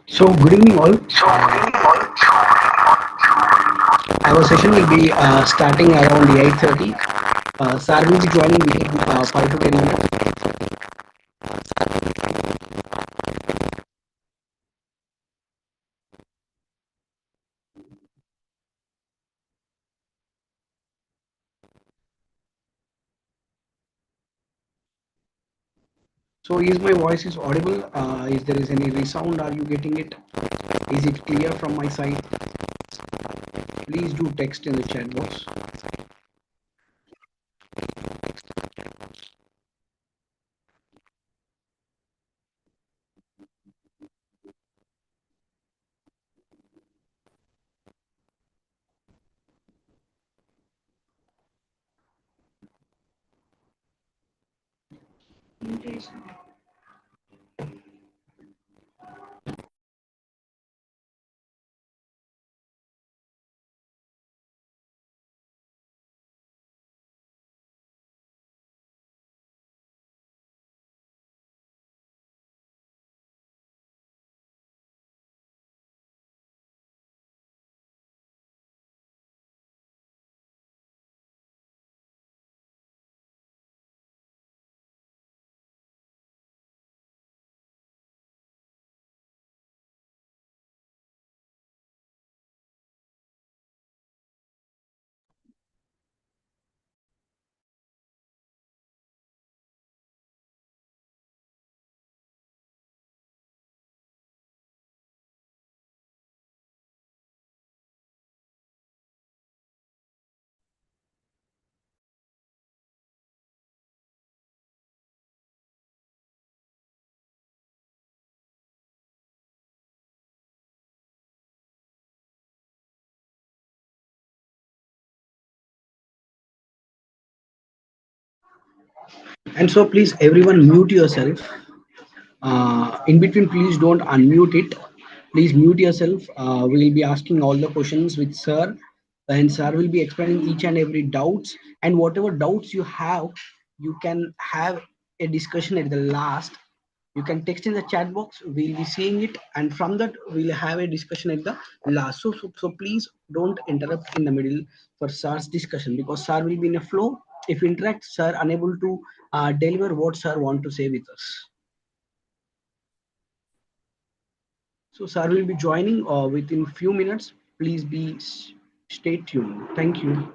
So good evening all. Our session will be starting around 8:30. Sir will be joining within 5 to 10 minutes. So is my voice is audible? Is there is any resound? Are you getting it? Is it clear from my side? Please do text in the chat box. And so please everyone mute yourself. In between, please don't unmute it. Please mute yourself. We will be asking all the questions with sir, and sir will be explaining each and every doubts. And whatever doubts you have, you can have a discussion at the last. You can text in the chat box. We'll be seeing it, and from that we'll have a discussion at the last. So please don't interrupt in the middle for sir's discussion because sir will be in a flow. If you interact, sir unable to deliver what sir want to say with us. So sir will be joining within few minutes. Please be stay tuned. Thank you.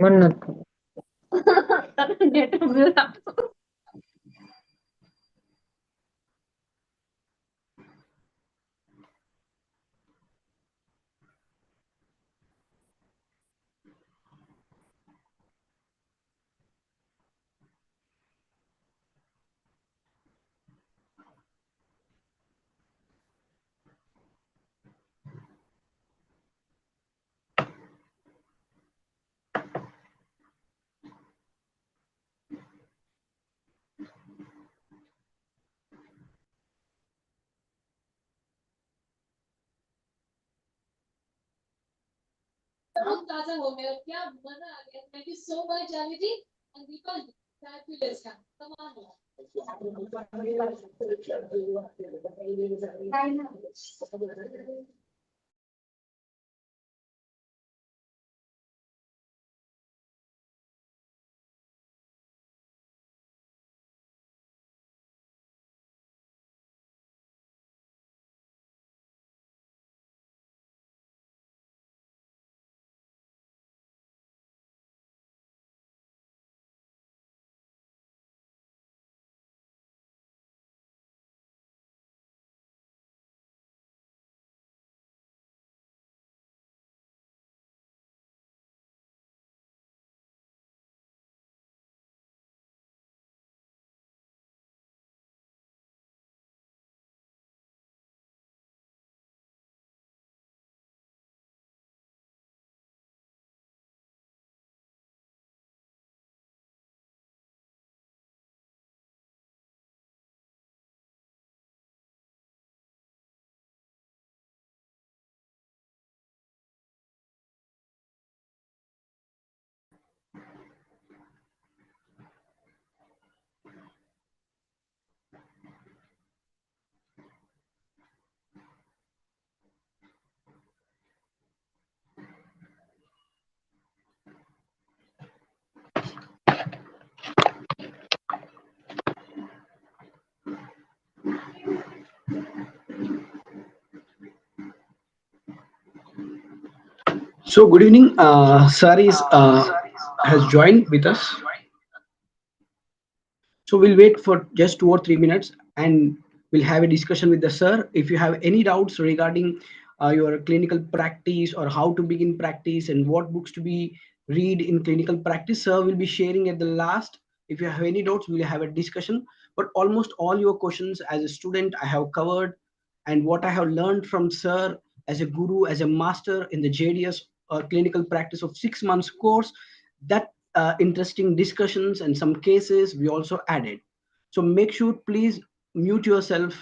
Manat. So good evening. Sir is has joined with us. So we'll wait for just 2 or 3 minutes and we'll have a discussion with the sir. If you have any doubts regarding your clinical practice or how to begin practice and what books to be read in clinical practice, sir will be sharing at the last. If you have any doubts, we'll have a discussion. But almost all your questions as a student I have covered, and what I have learned from sir as a guru, as a master in the JDS clinical practice of 6 months course, that interesting discussions and some cases we also added. So make sure please mute yourself.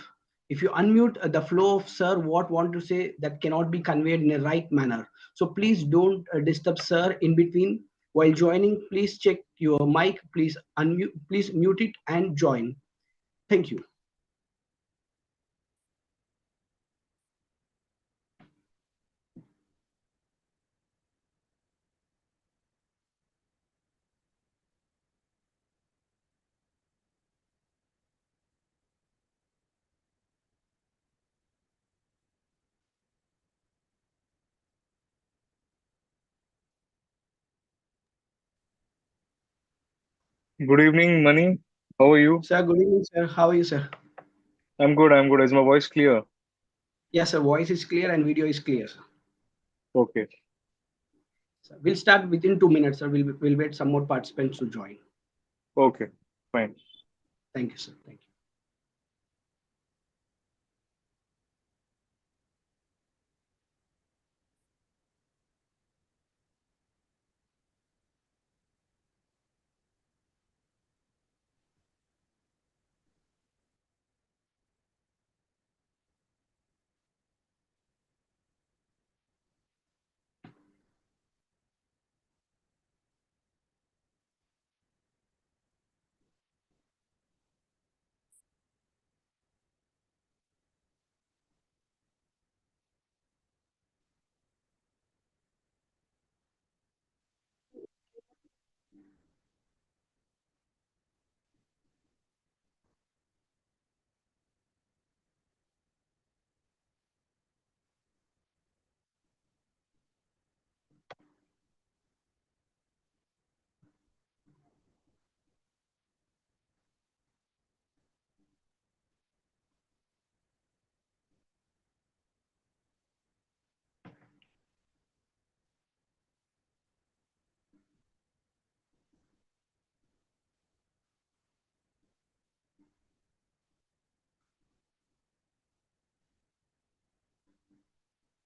If you unmute the flow of sir what want to say that cannot be conveyed in a right manner. So please don't disturb sir in between while joining. Please check your mic. Please unmute. Please mute it and join. Thank you. Good evening, Mani. How are you? Sir, good evening, sir. How are you, sir? I'm good. I'm good. Is my voice clear? Yes, sir. Voice is clear and video is clear, sir. Okay. So we'll start within 2 minutes, sir. We'll wait some more participants to join. Okay. Fine. Thank you, sir. Thank you.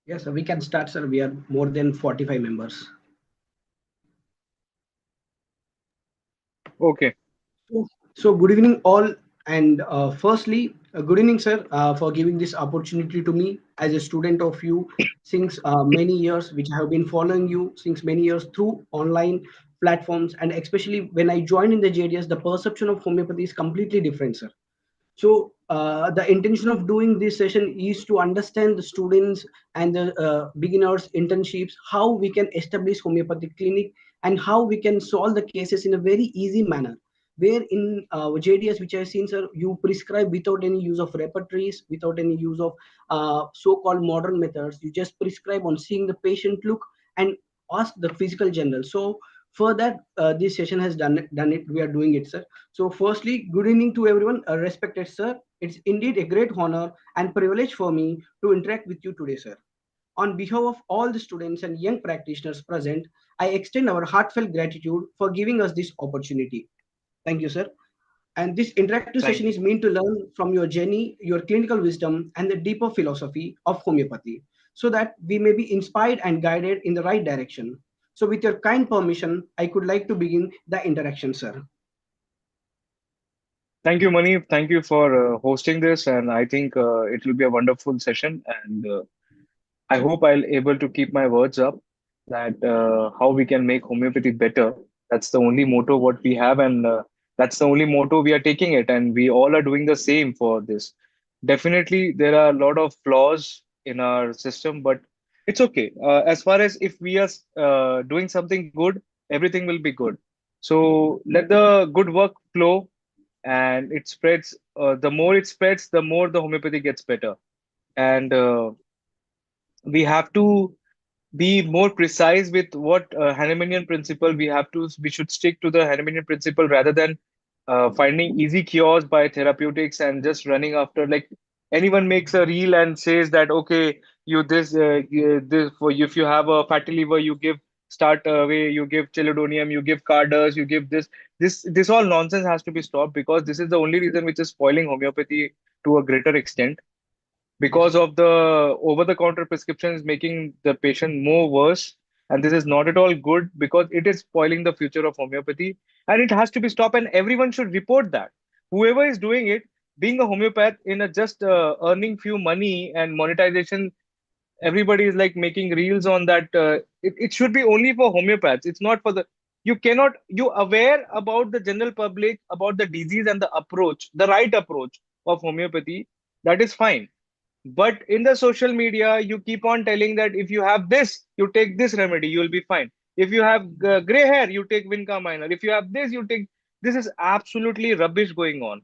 Yes, sir, we can start, sir. We are more than 45 members. Okay. So, good evening, all. And firstly, good evening, sir, for giving this opportunity to me as a student of you since many years, which I have been following you since many years through online platforms. And especially when I joined in the JDS, the perception of homeopathy is completely different, sir. So the intention of doing this session is to understand the students and the beginners internships, how we can establish homeopathic clinic and how we can solve the cases in a very easy manner. Where in JDS, which I've seen, sir, you prescribe without any use of repertories, without any use of so-called modern methods. You just prescribe on seeing the patient look and ask the physical general. So for that, this session has done it. We are doing it, sir. So, firstly, good evening to everyone. Respected sir, it's indeed a great honor and privilege for me to interact with you today, sir. On behalf of all the students and young practitioners present, I extend our heartfelt gratitude for giving us this opportunity. Thank you, sir. And this interactive Thank session you. is meant to learn from your journey, your clinical wisdom, and the deeper philosophy of homeopathy so that we may be inspired and guided in the right direction. So, with your kind permission, I could like to begin the interaction, sir. Thank you, Mani. Thank you for hosting this, and I think it will be a wonderful session. And I hope I'll able to keep my words up that how we can make homeopathy better. That's the only motto what we have, and that's the only motto we are taking it, and we all are doing the same for this. Definitely, there are a lot of flaws in our system, but it's okay. As far as if we are doing something good, everything will be good. So let the good work flow, and it spreads. The more it spreads, the more the homeopathy gets better, and we have to be more precise with what Hahnemannian principle we should stick to the Hahnemannian principle rather than finding easy cures by therapeutics and just running after like anyone makes a reel and says that okay this for if you have a fatty liver you give start away you give chelidonium you give cardus you give this all nonsense has to be stopped because this is the only reason which is spoiling homeopathy to a greater extent because Yes. of the over-the-counter prescriptions making the patient more worse. And this is not at all good because it is spoiling the future of homeopathy and it has to be stopped. And everyone should report that. Whoever is doing it, being a homeopath in a just earning few money and monetization, everybody is like making reels on that. It should be only for homeopaths. It's not for the. You cannot, you aware about the general public, about the disease and the approach, the right approach of homeopathy. That is fine but in the social media, you keep on telling that if you have this, you take this remedy, you will be fine. If you have gray hair, you take Vinca minor. If you have this, you take. This is absolutely rubbish going on.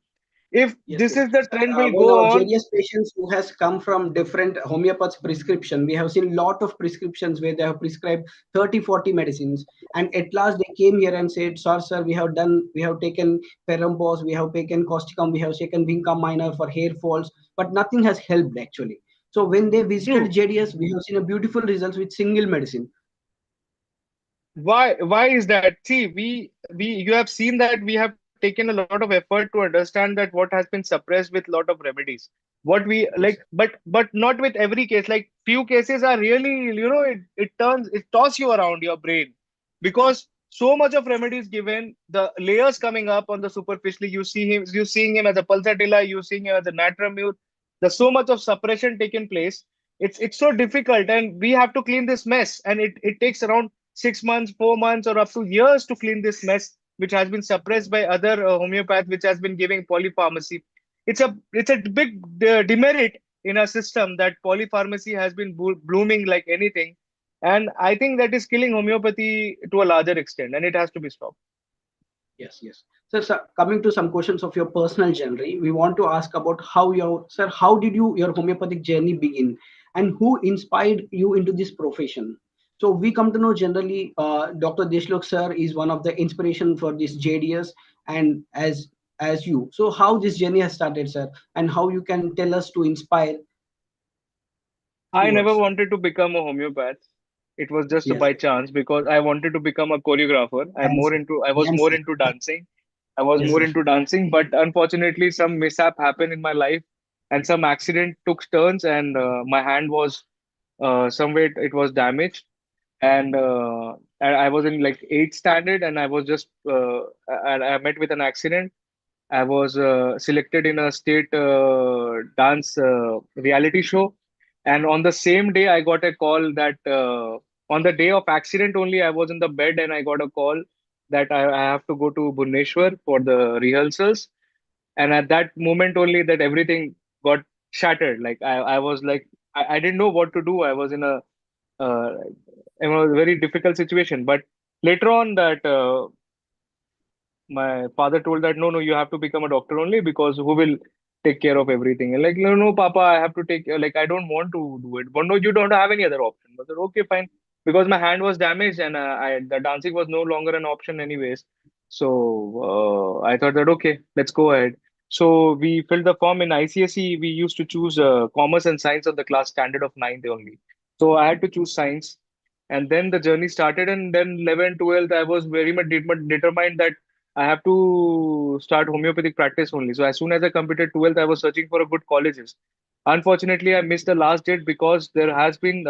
If Yes, this yes. is the Sir, trend will when go our on, JDS patients who has come from different homeopaths prescription, we have seen lot of prescriptions where they have prescribed 30, 40 medicines. And at last they came here and said, sir, we have taken Perambos, we have taken Causticum, we have taken Vinca minor for hair falls, but nothing has helped actually. So when they visited true. JDS, we have seen a beautiful results with single medicine. Why is that? See, we you have seen that we have taken a lot of effort to understand that what has been suppressed with lot of remedies. What we like, Yes, but not with every case. Like few cases are really, it toss you around your brain because so much of remedies given, the layers coming up on the superficially, you seeing him as a pulsatilla, you seeing him as a natramute. There's so much of suppression taking place. It's so difficult, and we have to clean this mess, and it takes around 6 months, 4 months, or up to years to clean this mess, which has been suppressed by other homeopath, which has been giving polypharmacy. It's a big demerit in our system that polypharmacy has been blooming like anything, and I think that is killing homeopathy to a larger extent, and it has to be stopped. yes, yes. So, sir, coming to some questions of your personal journey, we want to ask about how did your homeopathic journey begin, and who inspired you into this profession? So we come to know generally, Dr. Deshlok sir is one of the inspiration for this JDS, and as you. So how this journey has started, sir, and how you can tell us to inspire few I never words. wanted to become a homeopath. It was just Yes, by chance because I wanted to become a choreographer. dancer, I was more dancer. into dancing. I was Yes, more sir. into dancing, but unfortunately, some mishap happened in my life, and some accident took turns, and my hand was Somewhere it was damaged, and I was in like eighth standard, and I was just I met with an accident. I was selected in a state dance reality show, and on the same day, I got a call that on the day of accident only, I was in the bed and I got a call that I have to go to Bhubaneswar for the rehearsals. And at that moment only, that everything got shattered. Like I was like I didn't know what to do. I was uh, in a very difficult situation. But later on, that my father told that no, no, you have to become a doctor only, because who will take care of everything? And like, no, no, Papa, I have to take like I don't want to do it. But no, you don't have any other option. But I said, okay, fine, because my hand was damaged, and the dancing was no longer an option anyways. So I thought that okay, let's go ahead. So we filled the form in ICSE. We used to choose commerce and science of the class standard of ninth only. So I had to choose science, and then the journey started. And then 11th, 12th, I was very much determined that I have to start homeopathic practice only. So as soon as I completed 12th, I was searching for a good colleges. Unfortunately, I missed the last date, because there has been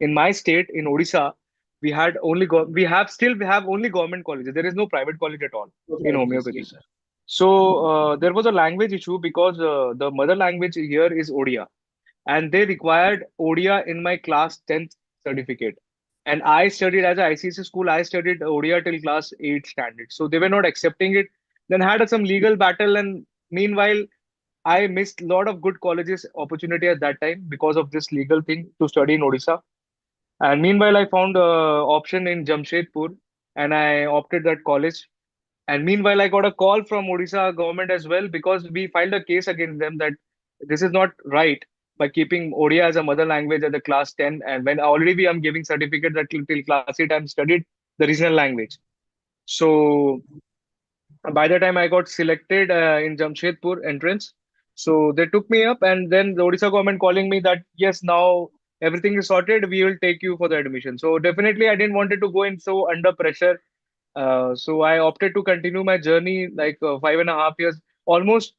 in my state in Odisha, we have only government colleges. There is no private college at all in Okay, yes, homeopathy. yes, sir. So there was a language issue, because the mother language here is Odia, and they required Odia in my class 10th certificate. And I studied as a ICSE school, I studied Odia till class 8 standard. So they were not accepting it. Then had some legal battle, and meanwhile, I missed a lot of good colleges opportunity at that time because of this legal thing to study in Odisha. And meanwhile, I found option in Jamshedpur, and I opted that college. And meanwhile, I got a call from Odisha government as well, because we filed a case against them that this is not right by keeping Odia as a mother language at the class 10. And when already we am giving certificate that till class 8 I'm studied the regional language. So by the time I got selected in Jamshedpur entrance, so they took me up, and then the Odisha government calling me that yes, now everything is sorted, we will take you for the admission. So definitely, I didn't wanted to go in so under pressure. So I opted to continue my journey like 5.5 years. Almost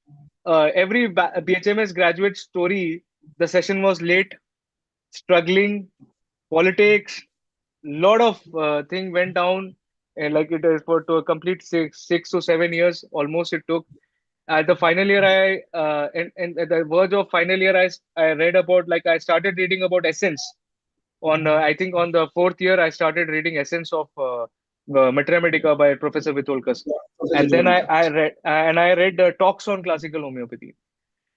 every BHMS graduate story, the session was late, struggling, politics, lot of thing went down, and like it is for to a complete 6 to 7 years almost it took. At the final year, and at the verge of final year, I read about, like I started reading about essence on I think on the fourth year I started reading essence of Mathematics by Professor Vitolkas, Yeah, Professor and then Jolika. I read talks on classical homeopathy.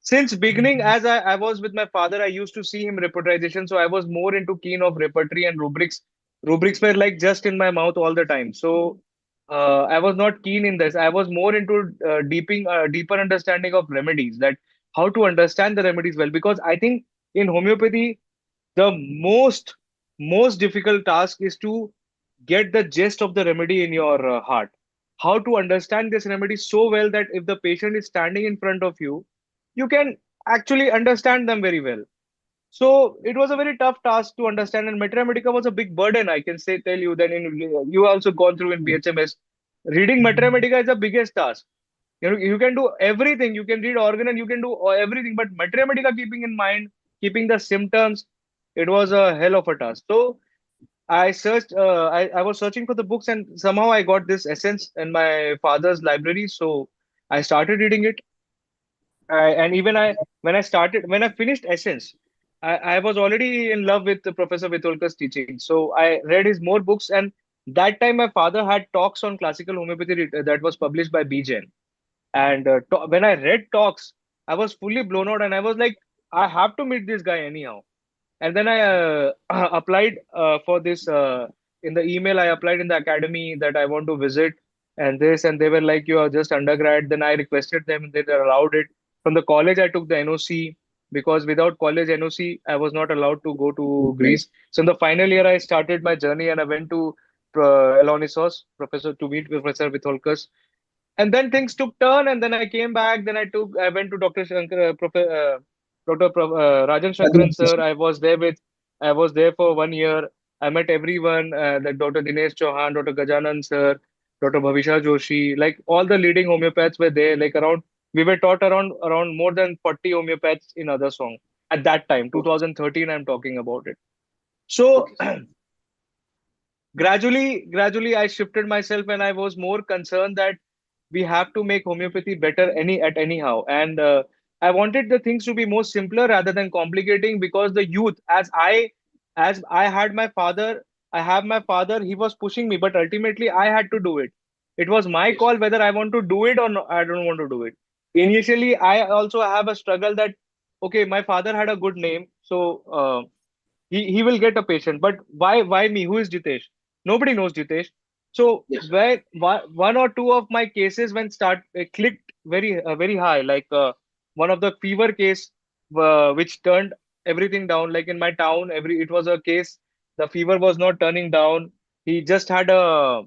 Since beginning, as I was with my father, I used to see him repertorization, so I was more into keen of repertory and rubrics. Rubrics were like just in my mouth all the time. So I was not keen in this. I was more into deeper understanding of remedies, that how to understand the remedies well. Because I think in homeopathy, the most difficult task is to get the gist of the remedy in your heart. How to understand this remedy so well that if the patient is standing in front of you, you can actually understand them very well. So it was a very tough task to understand, and Mathematica was a big burden. I can say tell you that you also gone through in BHMS. Reading Mathematica is the biggest task. You can do everything. You can read organ and you can do everything, but Mathematica, keeping in mind, keeping the symptoms, it was a hell of a task. So I searched. I was searching for the books, and somehow I got this essence in my father's library. So I started reading it. And even when I finished Essence, I was already in love with Professor Vitolka's teaching. So I read his more books, and that time my father had talks on classical homeopathy that was published by BGen. And when I read talks, I was fully blown out, and I was like, I have to meet this guy anyhow. And then I applied for this in the email. I applied in the academy that I want to visit and this, and they were like, "You are just undergrad." Then I requested them; they allowed it. From the college, I took the NOC, because without college NOC, I was not allowed to go to Right. Greece. So in the final year, I started my journey, and I went to Elonisos, professor, to meet Professor Vitholkas. And then things took turn, and then I came back. Then I went to Dr. Shankar, Rajan Shankaran sir. I was there for 1 year. I met everyone, like Dr. Dinesh Chauhan, Dr. Gajanan sir, Dr. Bhavisha Joshi, like all the leading homeopaths were there. Like around, we were taught around more than 40 homeopaths in other song. at that time, Okay. 2013, I'm talking about it. So Okay, sir. gradually I shifted myself, and I was more concerned that we have to make homeopathy better anyhow. And I wanted the things to be more simpler rather than complicating, because the youth, as I had my father, I have my father, he was pushing me, but ultimately I had to do it. It was my Yes. call whether I want to do it or no, I don't want to do it. Initially I also have a struggle that, okay, my father had a good name, so he will get a patient, but why me? Who is Jitesh? Nobody knows Jitesh. So Yes. where one or two of my cases when start clicked very high, like one of the fever case which turned everything down. Like in my town, every it was a case, the fever was not turning down. He just had a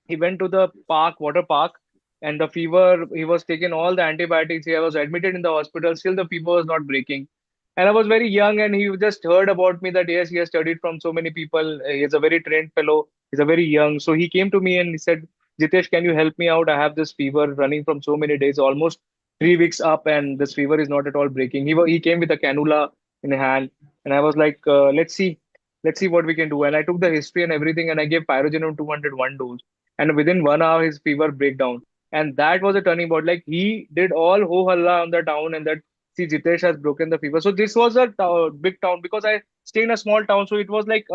he went to the water park, and the fever, he was taking all the antibiotics. He was admitted in the hospital. Still, the fever was not breaking. And I was very young, and he just heard about me that yes, he has studied from so many people. He is a very trained fellow. He's a very young. So he came to me and he said, Jitesh, can you help me out? I have this fever running from so many days, almost 3 weeks up, and this fever is not at all breaking. He came with a cannula in hand, and I was like, let's see what we can do. And I took the history and everything, and I gave pyrogenum 201 dose, and within 1 hour his fever breakdown. And that was a turning point. Like he did all ho halla on the town, and that, see, Jitesh has broken the fever. So this was a big town, because I stay in a small town, so it was like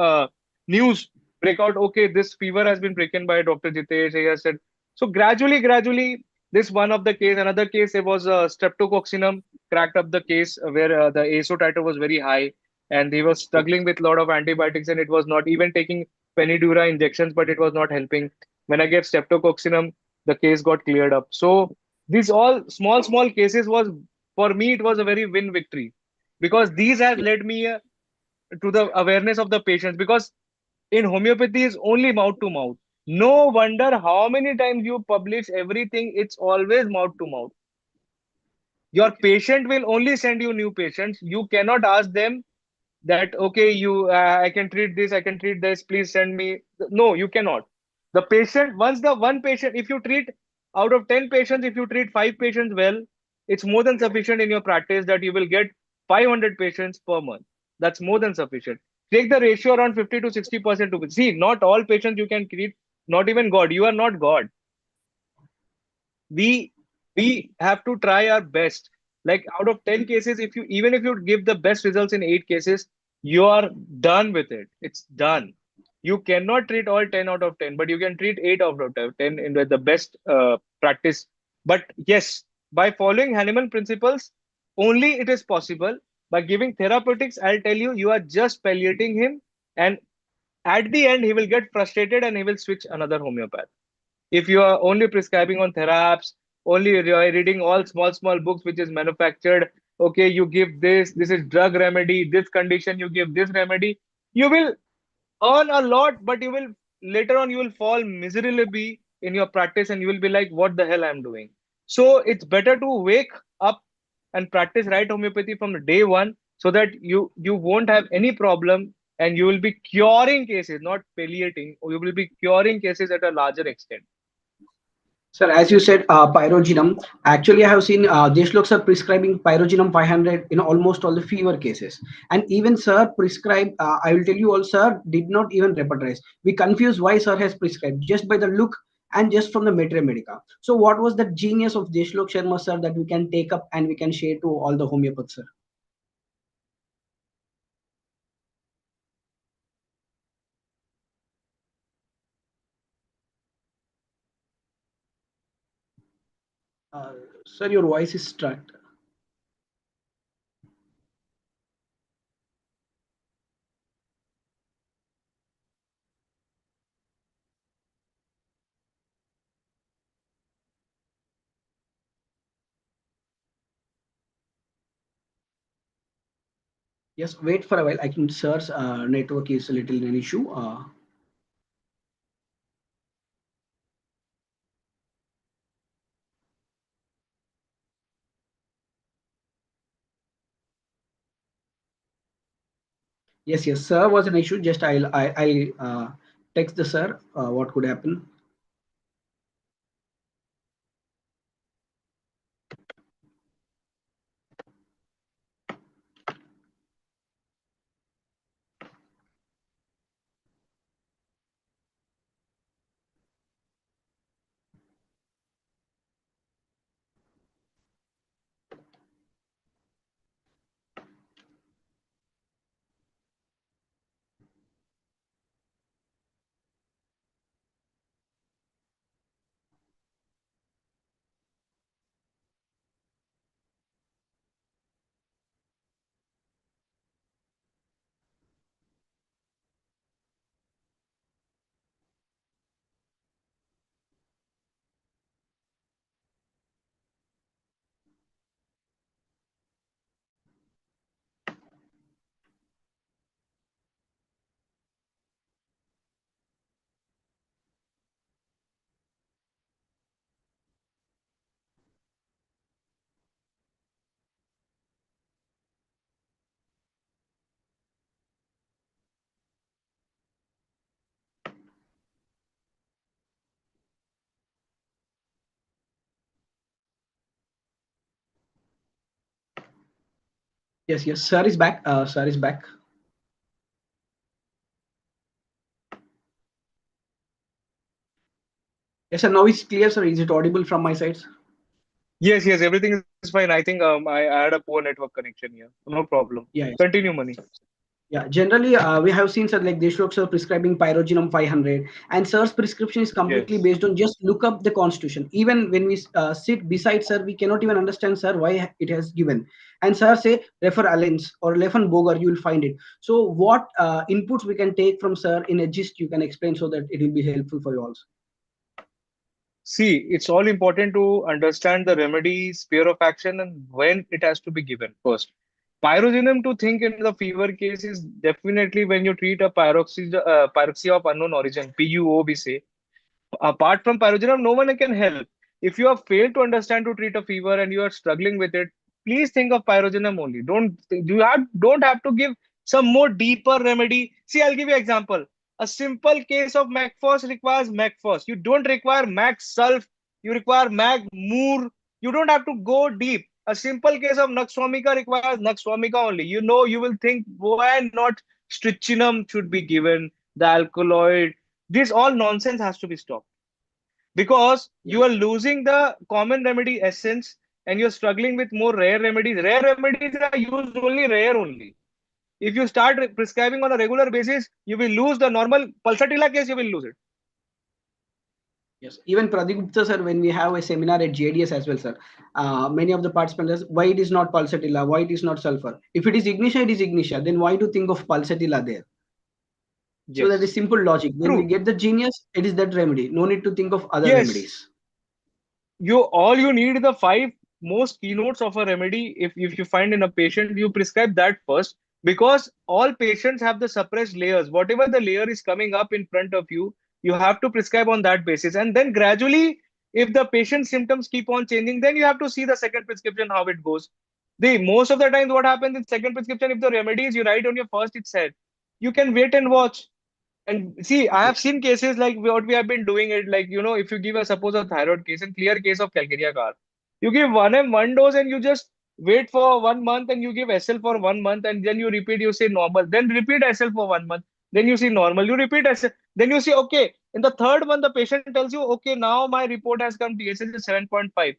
news breakout. Okay, this fever has been broken by Dr. Jitesh, he has said. So gradually, this one of the case, another case, it was streptococcinum cracked up the case, where the ASO titer was very high, and he was struggling with a lot of antibiotics, and it was not even taking Penidura injections, but it was not helping. When I gave streptococcinum, the case got cleared up. So these all small cases was, for me, it was a very win victory, because these has Yes. led me to the awareness of the patients. Because in homeopathy is only mouth to mouth. No wonder how many times you publish everything, it's always mouth to mouth. Your patient will only send you new patients. You cannot ask them that, okay, you I can treat this, I can treat this, please send me. No, you cannot. The patient, once the one patient, if you treat out of 10 patients, if you treat 5 patients well, it's more than sufficient in your practice that you will get 500 patients per month. That's more than sufficient. Take the ratio around 50 to 60% to see. Not all patients you can treat, not even God. You are not God. We we have to try our best. Like out of 10 cases, if you, even if you give the best results in 8 cases, you are done with it. It's done. You cannot treat all 10 out of 10, but you can treat 8 out of 10 in the best practice. But yes, by following Hahnemann principles only it is possible. By giving therapeutics, I'll tell you, you are just palliating him, and at the end he will get frustrated and he will switch another homeopath. If you are only prescribing on theraps, only you are reading all small books which is manufactured, okay, you give this is drug remedy, this condition you give this remedy, you will earn a lot, but you will, later on you will fall miserably in your practice, and you will be like, what the hell I'm doing. So it's better to wake up and practice right homeopathy from the day one, so that you won't have any problem, and you will be curing cases, not palliating, or you will be curing cases at a larger extent. Sir, as you said, pyrogenum. Actually, I have seen Deshlok sir prescribing pyrogenum 500 in almost all the fever cases. And even sir prescribed, I will tell you all, sir did not even repertorize. We confuse why sir has prescribed just by the look and just from the Matre Medica. So, what was the genius of Deshlok Sharma sir that we can take up and we can share to all the homeopaths, sir? Uh, Sir, your voice is struck. Yes, wait for a while. I can sir's network is a little an issue. Yes, yes, sir was an issue. Just I'll text the sir what could happen. Yes, yes, sir is back. Sir is back. Yes, sir. Now it's clear, sir. Is it audible from my side? Yes, yes, everything is fine. I think I had a poor network connection here. No problem. Yeah. Yes. Continue, Mani. Yeah, generally we have seen sir like Deshok sir prescribing pyrogenum 500, and sir's prescription is completely Yes. based on just look up the constitution. Even when we sit beside sir, we cannot even understand sir why it has given. And sir say refer Allens or Leffen Boger, you will find it. So what inputs we can take from sir in a gist you can explain so that it will be helpful for you also. See, it's all important to understand the remedy, sphere of action, and when it has to be given first. Pyrogenum to think in the fever case is definitely when you treat a pyroxia of unknown origin, PUO, we say. Apart from pyrogenum, no one can help. If you have failed to understand to treat a fever and you are struggling with it, please think of pyrogenum only. Don't have to give some more deeper remedy. See, I'll give you an example. A simple case of MacPhos requires MacPhos. You don't require Mac Sulf. You require Mac Moor. You don't have to go deep. A simple case of Nux vomica requires Nux vomica only. You know, you will think why not strychnine should be given, the alkaloid. This all nonsense has to be stopped because Yes. you are losing the common remedy essence and you're struggling with more rare remedies. Rare remedies are used only rare only. If you start prescribing on a regular basis, you will lose the normal pulsatilla case, you will lose it. Yes, even Pradeep Gupta sir, when we have a seminar at JDS as well, sir, many of the participants, why it is not pulsatilla, why it is not sulfur? If it is ignitia, it is ignitia. Then why do think of pulsatilla there? So that is Yes, simple logic. When we true. get the genius, it is that remedy. No need to think of other Yes, remedies. you need the five most keynotes of a remedy. If you find in a patient, you prescribe that first because all patients have the suppressed layers. Whatever the layer is coming up in front of you, you have to prescribe on that basis. And then gradually, if the patient symptoms keep on changing, then you have to see the second prescription how it goes. The most of the times what happens in second prescription, if the remedies you write on your first it said, you can wait and watch. And see, I have Yes, seen cases like what we have been doing it, like, if you give a suppose a thyroid case and clear case of calcarea car, you give one dose and you just wait for 1 month and you give SL for 1 month and then you repeat, you say normal, then repeat SL for 1 month, then you see normal, you repeat SL, then you see, okay, in the third month, the patient tells you, okay, now my report has come, TSH is 7.5.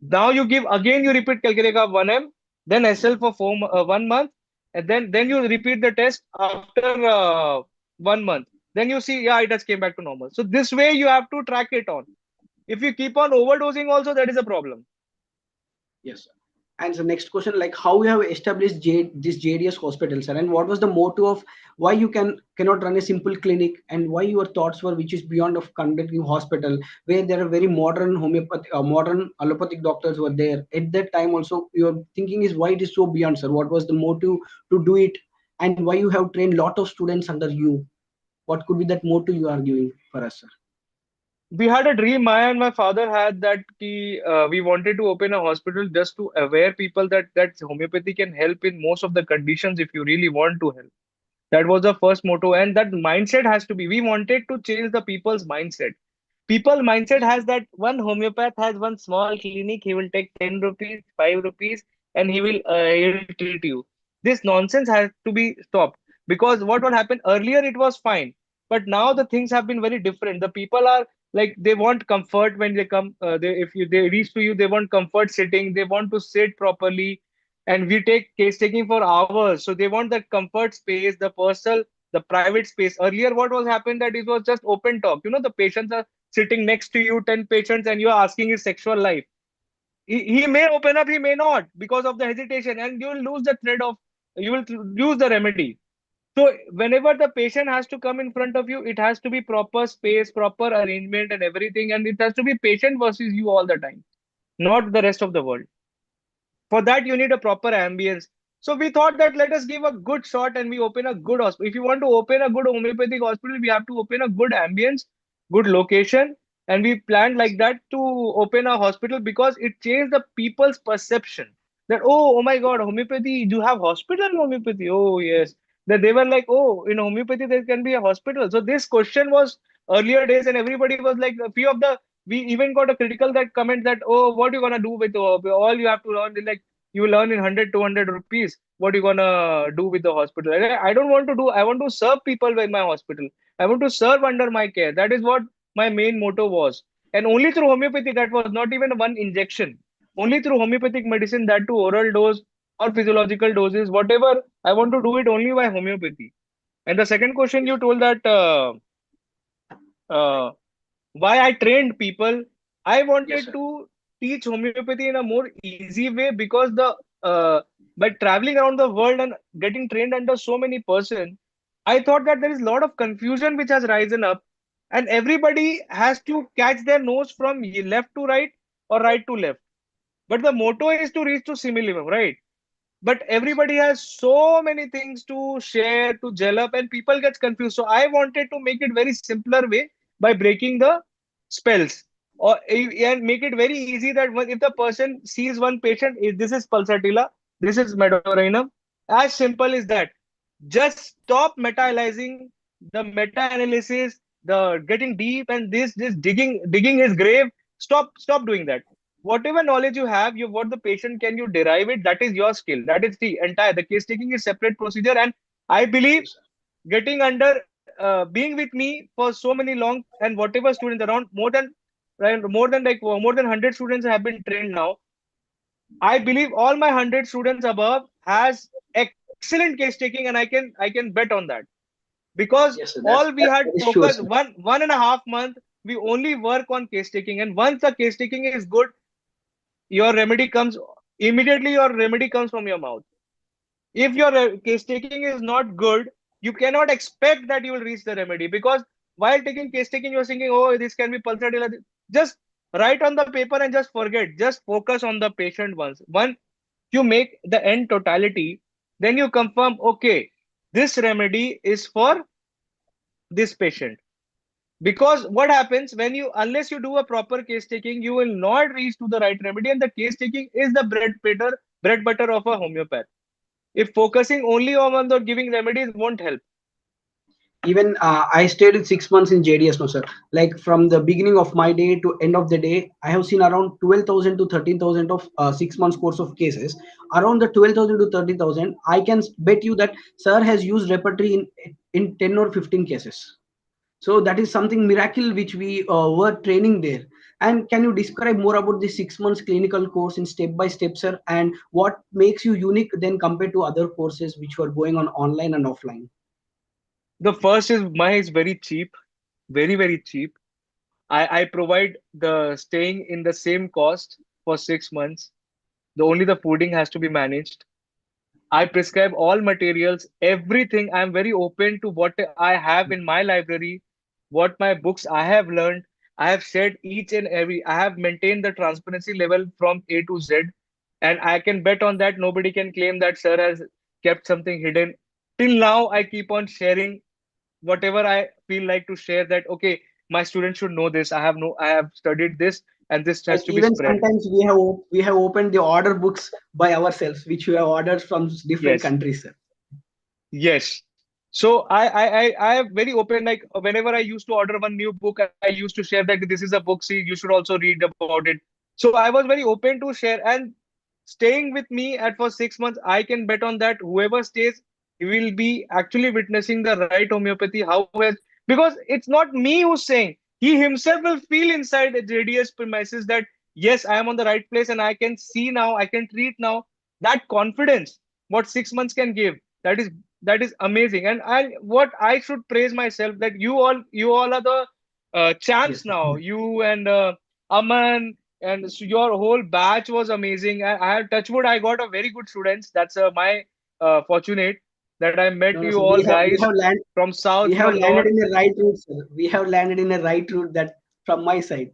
Now you give again, you repeat calculator 1M, then SL for 1 month, and then you repeat the test after 1 month. Then you see, yeah, it has came back to normal. So this way you have to track it on. If you keep on overdosing, also that is a problem. yes. And the next question, like how you have established this JDS hospital, sir, and what was the motto of why you cannot run a simple clinic, and why your thoughts were which is beyond of conducting hospital, where there are very modern homeopathic, modern allopathic doctors were there at that time. Also, your thinking is why it is so beyond, sir. What was the motive to do it, and why you have trained lot of students under you? What could be that motto you are giving for us, sir? We had a dream, I and my father had that we wanted to open a hospital just to aware people that homeopathy can help in most of the conditions if you really want to help. That was the first motto, and that mindset has to be. We wanted to change the people's mindset. People mindset has that one homeopath has one small clinic. He will take 10 rupees, 5 rupees, and he will treat you. This nonsense has to be stopped because what will happen earlier it was fine, but now the things have been very different. The people are like they want comfort when they come. They reach to you, they want comfort sitting. They want to sit properly, and we take case taking for hours. So they want that comfort space, the personal, the private space. Earlier, what was happened that it was just open talk. The patients are sitting next to you, 10 patients, and you are asking his sexual life. He may open up, he may not because of the hesitation, and you will lose the thread of, you will lose the remedy. So whenever the patient has to come in front of you, it has to be proper space, proper arrangement, and everything, and it has to be patient versus you all the time, not the rest of the world. For that, you need a proper ambience. So we thought that let us give a good shot and we open a good hospital. If you want to open a good homeopathic hospital, we have to open a good ambience, good location, and we planned like that to open a hospital because it changed the people's perception that, oh my God, homeopathy, you have hospital in homeopathy. Oh yes. That they were like, oh, in homeopathy there can be a hospital. So this question was earlier days, and everybody was like, a few of the we even got a critical that comment that, oh, what you gonna do with all you have to learn, like you learn in 100 200 rupees. what you gonna do with the hospital? I don't want to do. I want to serve people with my hospital. I want to serve under my care. That is what my main motto was. And only through homeopathy, that was not even one injection. Only through homeopathic medicine, that to oral dose or physiological doses, whatever. I want to do it only by homeopathy. And the second question you told that uh, why I trained people. I Yes, wanted sir. to teach homeopathy in a more easy way because the by traveling around the world and getting trained under so many persons, I thought that there is a lot of confusion which has risen up, and everybody has to catch their nose from left to right or right to left. But the motto is to reach to simillimum, right? But Yes. everybody has so many things to share to gel up and people gets confused, so I wanted to make it very simpler way by breaking the spells, or and make it very easy that if the person sees one patient, if this is pulsatilla, this is medorinum, as simple as that. Just stop meta-analyzing, the meta-analysis, the getting deep, and this digging his grave. Stop doing that. Whatever knowledge you have, you what the patient can you derive it, that is your skill. That is the entire, the case taking is separate procedure. And I believe Yes, sir. getting under being with me for so many long, and whatever students around, more than right, more than 100 students have been trained now. I believe all my 100 students above has excellent case taking, and I can bet on that, because Yes, sir. all we had That is sure, focused sir. one and a half month, we only work on case taking, and once the case taking is good, your remedy comes immediately. Your remedy comes from your mouth. If your case taking is not good, you cannot expect that you will reach the remedy, because while taking case taking, you're thinking, oh, this can be pulsatilla. Just write on the paper and just forget. Just focus on the patient once. Once you make the end totality, then you confirm, okay, this remedy is for this patient. Because what happens when you, unless you do a proper case taking, you will not reach to the right remedy. And the case taking is the bread butter of a homeopath. If focusing only on the giving remedies won't help. Even I stayed 6 months in JDS, no sir. Like from the beginning of my day to end of the day, I have seen around 12,000 to 13,000 of 6 months course of cases. Around the 12,000 to 30,000, I can bet you that sir has used repertory in 10 or 15 cases. So that is something miracle which we were training there. And can you describe more about the 6 months clinical course in step by step, sir? And what makes you unique then compared to other courses which were going on online and offline? The first is mine is very cheap, very cheap. I provide the staying in the same cost for 6 months. The only the fooding has to be managed. I prescribe all materials, everything. I'm very open to what I have in my library, what my books I have learned. I have shared each and every, I have maintained the transparency level from A to Z. And I can bet on that. Nobody can claim that sir has kept something hidden. Till now, I keep on sharing whatever I feel like to share, that, okay, my students should know this. I have studied this, and this Like has to be even spread. sometimes we have opened the order books by ourselves which we have ordered from different Yes. countries, sir. Yes. So I am very open. Like whenever I used to order one new book, I used to share that this is a book. See, you should also read about it. So I was very open to share. And staying with me at for 6 months, I can bet on that whoever stays will be actually witnessing the right homeopathy. How has, because it's not me who's saying. He himself will feel inside the JDS premises that yes, I am on the right place and I can see now, I can treat now. That confidence, what 6 months can give, that is that is amazing. And what I should praise myself, that you all are the Yes, champs sir. now. You and Aman, and so your whole batch was amazing. I had touchwood. I got a very good students. That's my fortunate that I met No, no, you sir. all We guys have land from we south, have from landed north. in the right route, sir. We have landed in the right route that from my side.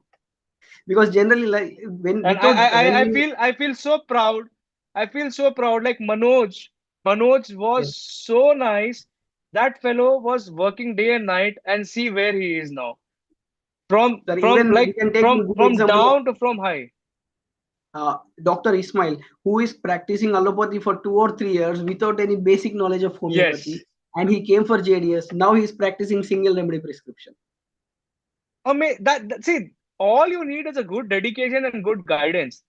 Because generally like when And I, without I when I I we feel I feel so proud. I feel so proud. Like Manoj yes, was so nice. That fellow was working day and night, and see where he is now. From sir, from even we like can take a from good from example of down to from high. Dr. Ismail, who is practicing allopathy for 2 or 3 years without any basic knowledge of homeopathy, Yes. and he came for JDS. Now he is practicing single remedy prescription. See, all you need is a good dedication and good guidance.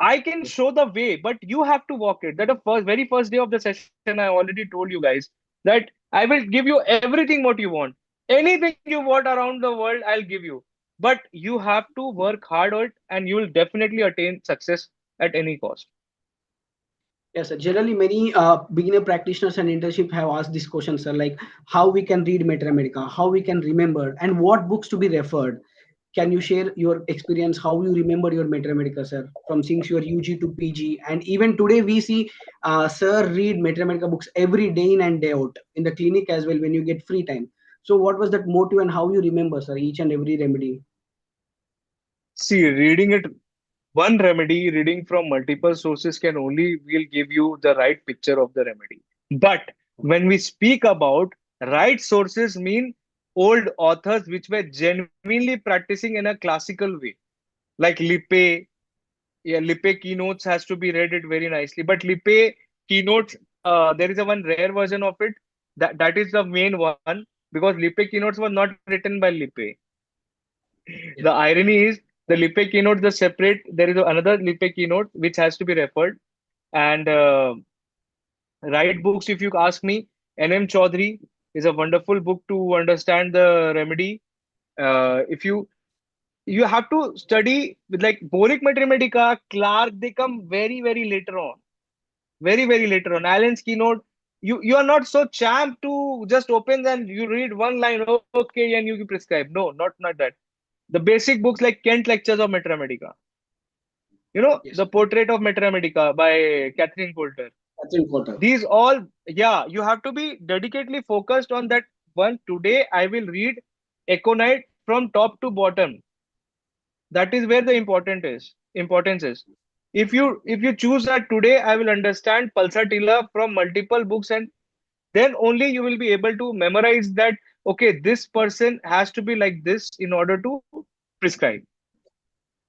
I can show the way, but you have to walk it. That the very first day of the session, I already told you guys that I will give you everything what you want. Anything you want around the world, I'll give you. But you have to work hard on it, and you will definitely attain success at any cost. Yes, sir. Generally, many beginner practitioners and internship have asked this question, sir, like how we can read Mathematica, how we can remember, and what books to be referred. Can you share your experience, how you remember your Mathematica, sir, from since your UG to PG? And even today, we see sir read Mathematica books every day in and day out in the clinic as well when you get free time. So, what was that motive and how you remember, sir, each and every remedy? See, reading it one remedy, reading from multiple sources can only will give you the right picture of the remedy. But when we speak about right sources, mean old authors which were genuinely practicing in a classical way, like Lippe. Yeah, Lippe keynotes has to be read it very nicely. But Lippe keynotes, there is a one rare version of it. That is the main one because Lippe keynotes was not written by Lippe. The Yes, irony is the Lippe keynote, the separate, there is another Lippe keynote which has to be referred. And right books, if you ask me, N.M. Chaudhary is a wonderful book to understand the remedy. If you have to study with like Boric Mathematica, Clark, they come very, very later on. Very, very later on. Allen's keynote, you are not so champ to just open and you read one line, okay, and you prescribe. No, not that. The basic books like Kent Lectures of Mathematica, yes, the Portrait of Mathematica by Catherine Coulter. that's important. These all, yeah, you have to be dedicatedly focused on that one. Today, I will read Econite from top to bottom. That is where the importance is. If you choose that today, I will understand Pulsatilla from multiple books, and then only you will be able to memorize that. Okay, this person has to be like this in order to prescribe.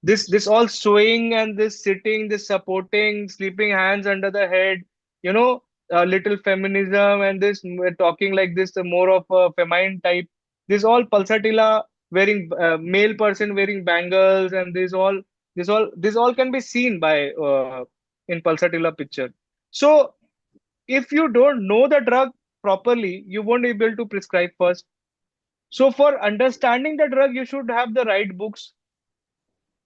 This Yes, all swaying and this sitting, this supporting, sleeping hands under the head, you know, a little feminism and this talking like this, more of a feminine type. This all pulsatilla wearing male person wearing bangles, and this all can be seen by in pulsatilla picture. So if you don't know the drug properly, you won't be able to prescribe first. So for understanding the drug, you should have the right books,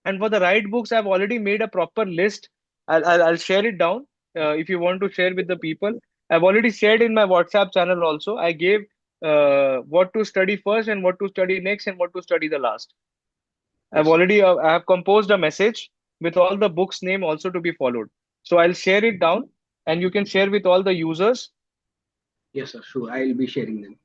and for the right books, I've already made a proper list. I'll share it down if you want to share with the people. I've already shared in my WhatsApp channel also. I gave what to study first and what to study next and what to study the last. yes, sir. I have composed a message with all the books name also to be followed. So I'll share it down and you can share with all the users. Yes, sir. Sure, I will be sharing them.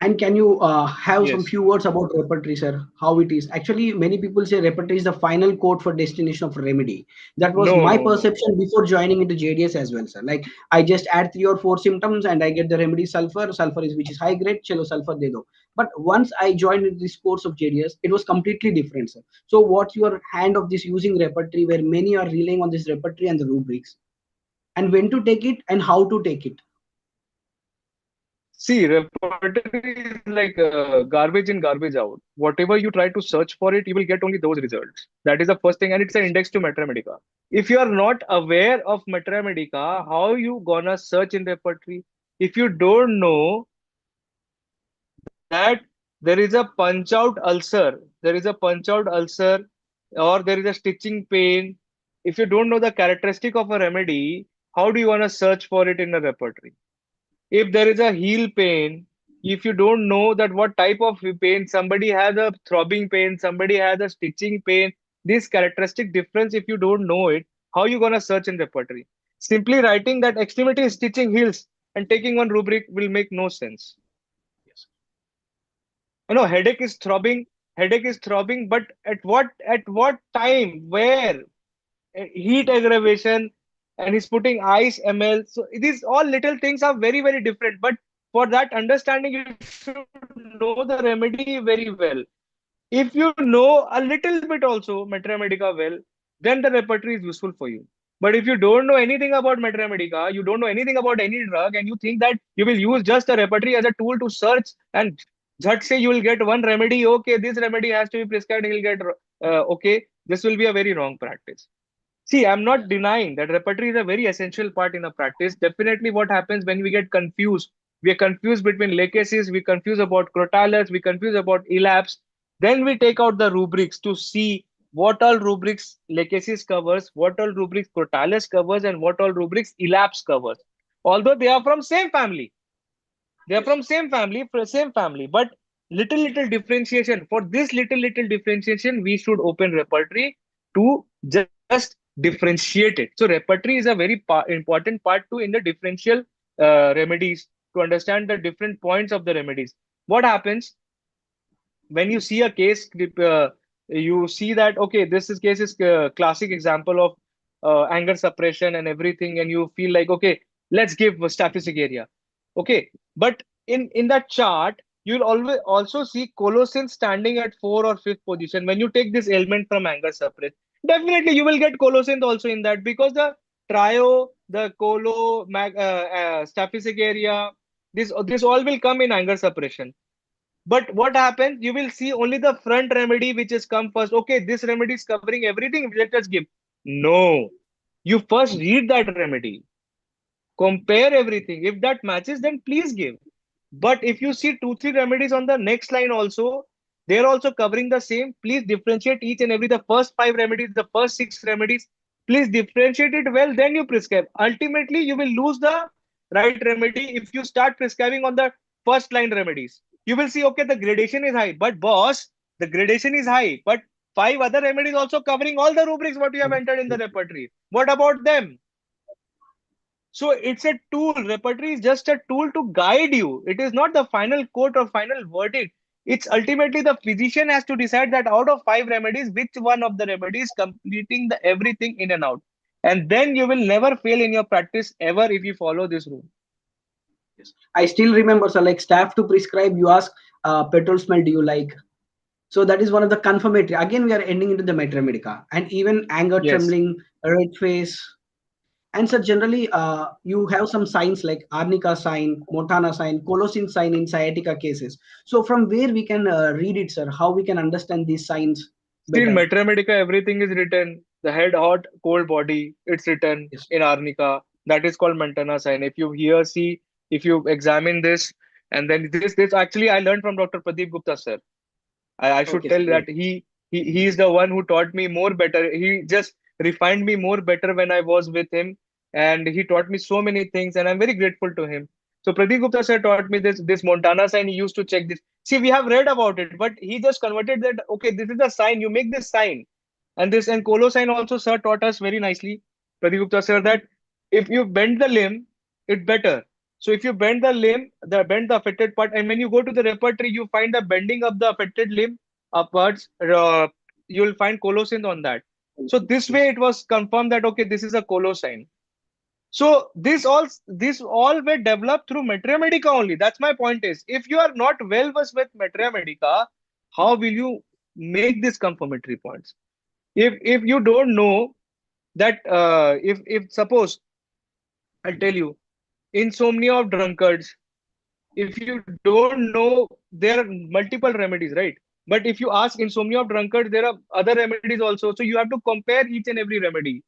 And can you have some Yes. few words about repertory, sir? How it is? Actually, many people say repertory is the final code for destination of remedy. That was No, my no, no. perception before joining into JDS as well, sir. Like I just add three or four symptoms and I get the remedy sulfur. Sulfur is which is high grade. Chalo sulfur de do. But once I joined into this course of JDS, it was completely different, sir. So, what's your hand of this using repertory, where many are relying on this repertory and the rubrics, and when to take it and how to take it? See, repertory is like garbage in, garbage out. Whatever you try to search for it, you will get only those results. That is the first thing, and it's an index to Mathematica. If you are not aware of Mathematica, how you gonna search in repertory? If you don't know that there is a punch out ulcer, or there is a stitching pain. If you don't know the characteristic of a remedy, how do you wanna search for it in a repertory? If there is a heel pain, if you don't know that what type of pain, somebody has a throbbing pain, somebody has a stitching pain, this characteristic difference, if you don't know it, how you gonna search in repertory? Simply writing that extremity is stitching heels and taking one rubric will make no sense. Yes, Headache is throbbing, but at what time, where? Heat aggravation, and he's putting ice ml. So these all little things are very, very different, but for that understanding you should know the remedy very well. If you know a little bit also Mathematica well, then the repertory is useful for you. But if you don't know anything about Mathematica, you don't know anything about any drug, and you think that you will use just the repertory as a tool to search and just say you will get one remedy, okay, this remedy has to be prescribed, you will get okay, this will be a very wrong practice. See, I'm not denying that repertory is a very essential part in a practice. Definitely, what happens when we get confused, we are confused between lachesis, we confuse about crotalus, we confuse about elapse. Then we take out the rubrics to see what all rubrics lachesis covers, what all rubrics crotalus covers, and what all rubrics elapse covers. Although they are from same family, they are from same family, but little differentiation. For this little differentiation, we should open repertory to just differentiate it. So repertory is a very important part too in the differential remedies, to understand the different points of the remedies. What happens when you see a case, you see that okay, this is case is classic example of anger suppression and everything, and you feel like okay, let's give staphystic area. Okay, but in that chart, you'll always also see colocin standing at 4th or 5th position. When you take this element from anger suppress, definitely you will get colocin also in that, because the trio, the staphystic area, this all will come in anger suppression. But what happens? You will see only the front remedy which has come first. Okay, this remedy is covering everything. Let us give. No, you first read that remedy, compare everything. If that matches, then please give. But if you see two, three remedies on the next line also, they're also covering the same. Please differentiate each and every, the first 5 remedies, the first 6 remedies. Please differentiate it well, then you prescribe. Ultimately, you will lose the right remedy if you start prescribing on the first line remedies. You will see, okay, the gradation is high, but boss, the gradation is high, but 5 other remedies also covering all the rubrics what you have entered in the repertory. What about them? So it's a tool. Repertory is just a tool to guide you. It is not the final quote or final verdict. It's ultimately the physician has to decide that out of 5 remedies, which one of the remedies completing the everything in and out. And then you will never fail in your practice ever if you follow this rule. Yes. I still remember, sir, like staff to prescribe, you ask, petrol smell, do you like? So that is one of the confirmatory. Again, we are ending into the Metra Medica and even anger, Yes. trembling, red face. And so generally, you have some signs like Arnica sign, Montana sign, Colosine sign in sciatica cases. So from where we can read it, sir? How we can understand these signs See, in better? Metramedica, everything is written. The head hot, cold body, it's written Yes. in Arnica. That is called Montana sign. If you hear, see, if you examine this, and then this actually I learned from Dr. Pradeep Gupta, sir. I should Okay, sir. tell Great. that he is the one who taught me more better. He just refined me more better when I was with him, and he taught me so many things, and I'm very grateful to him. So Pradeep Gupta sir taught me this Montana sign. He used to check this. See, we have read about it, but he just converted that. Okay, this is a sign. You make this sign, and this and Colo sign also sir taught us very nicely. Pradeep Gupta sir, that if you bend the limb, it better. So if you bend the limb, bend the affected part, and when you go to the repertory, you find the bending of the affected limb upwards. You'll find colosine on that. So this way, Yes. it was confirmed that okay, this is a colosine. So this all were developed through Metria Medica only. That's my point is, if you are not well versed with Metria Medica, how will you make these confirmatory points? If you don't know that, if suppose I'll tell you, insomnia of drunkards, if you don't know, there are multiple remedies, right? But if you ask insomnia of drunkards, there are other remedies also. So you have to compare each and every remedy.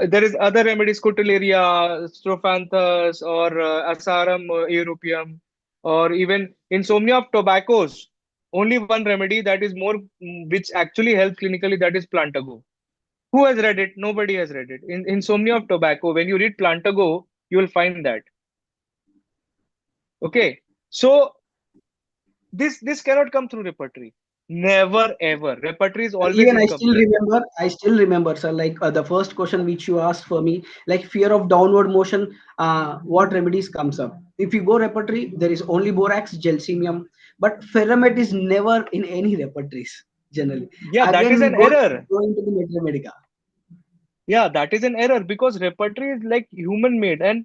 There is other remedies, Cotillaria, Strophanthus, or Asarum europeum, or even insomnia of tobaccos. Only one remedy that is more, which actually helps clinically, that is Plantago. Who has read it? Nobody has read it. In insomnia of tobacco, when you read Plantago, you will find that. Okay. So this cannot come through repertory. Never ever. Repertory is always Even incomplete. I still remember, sir, like the first question which you asked for me, like fear of downward motion, what remedies comes up? If you go repertory, there is only borax, gelsemium, but ferromate is never in any repertories generally. Yeah, that Again, is we an error. go into the Metra Medica. Yeah, that is an error, because repertory is like human made, and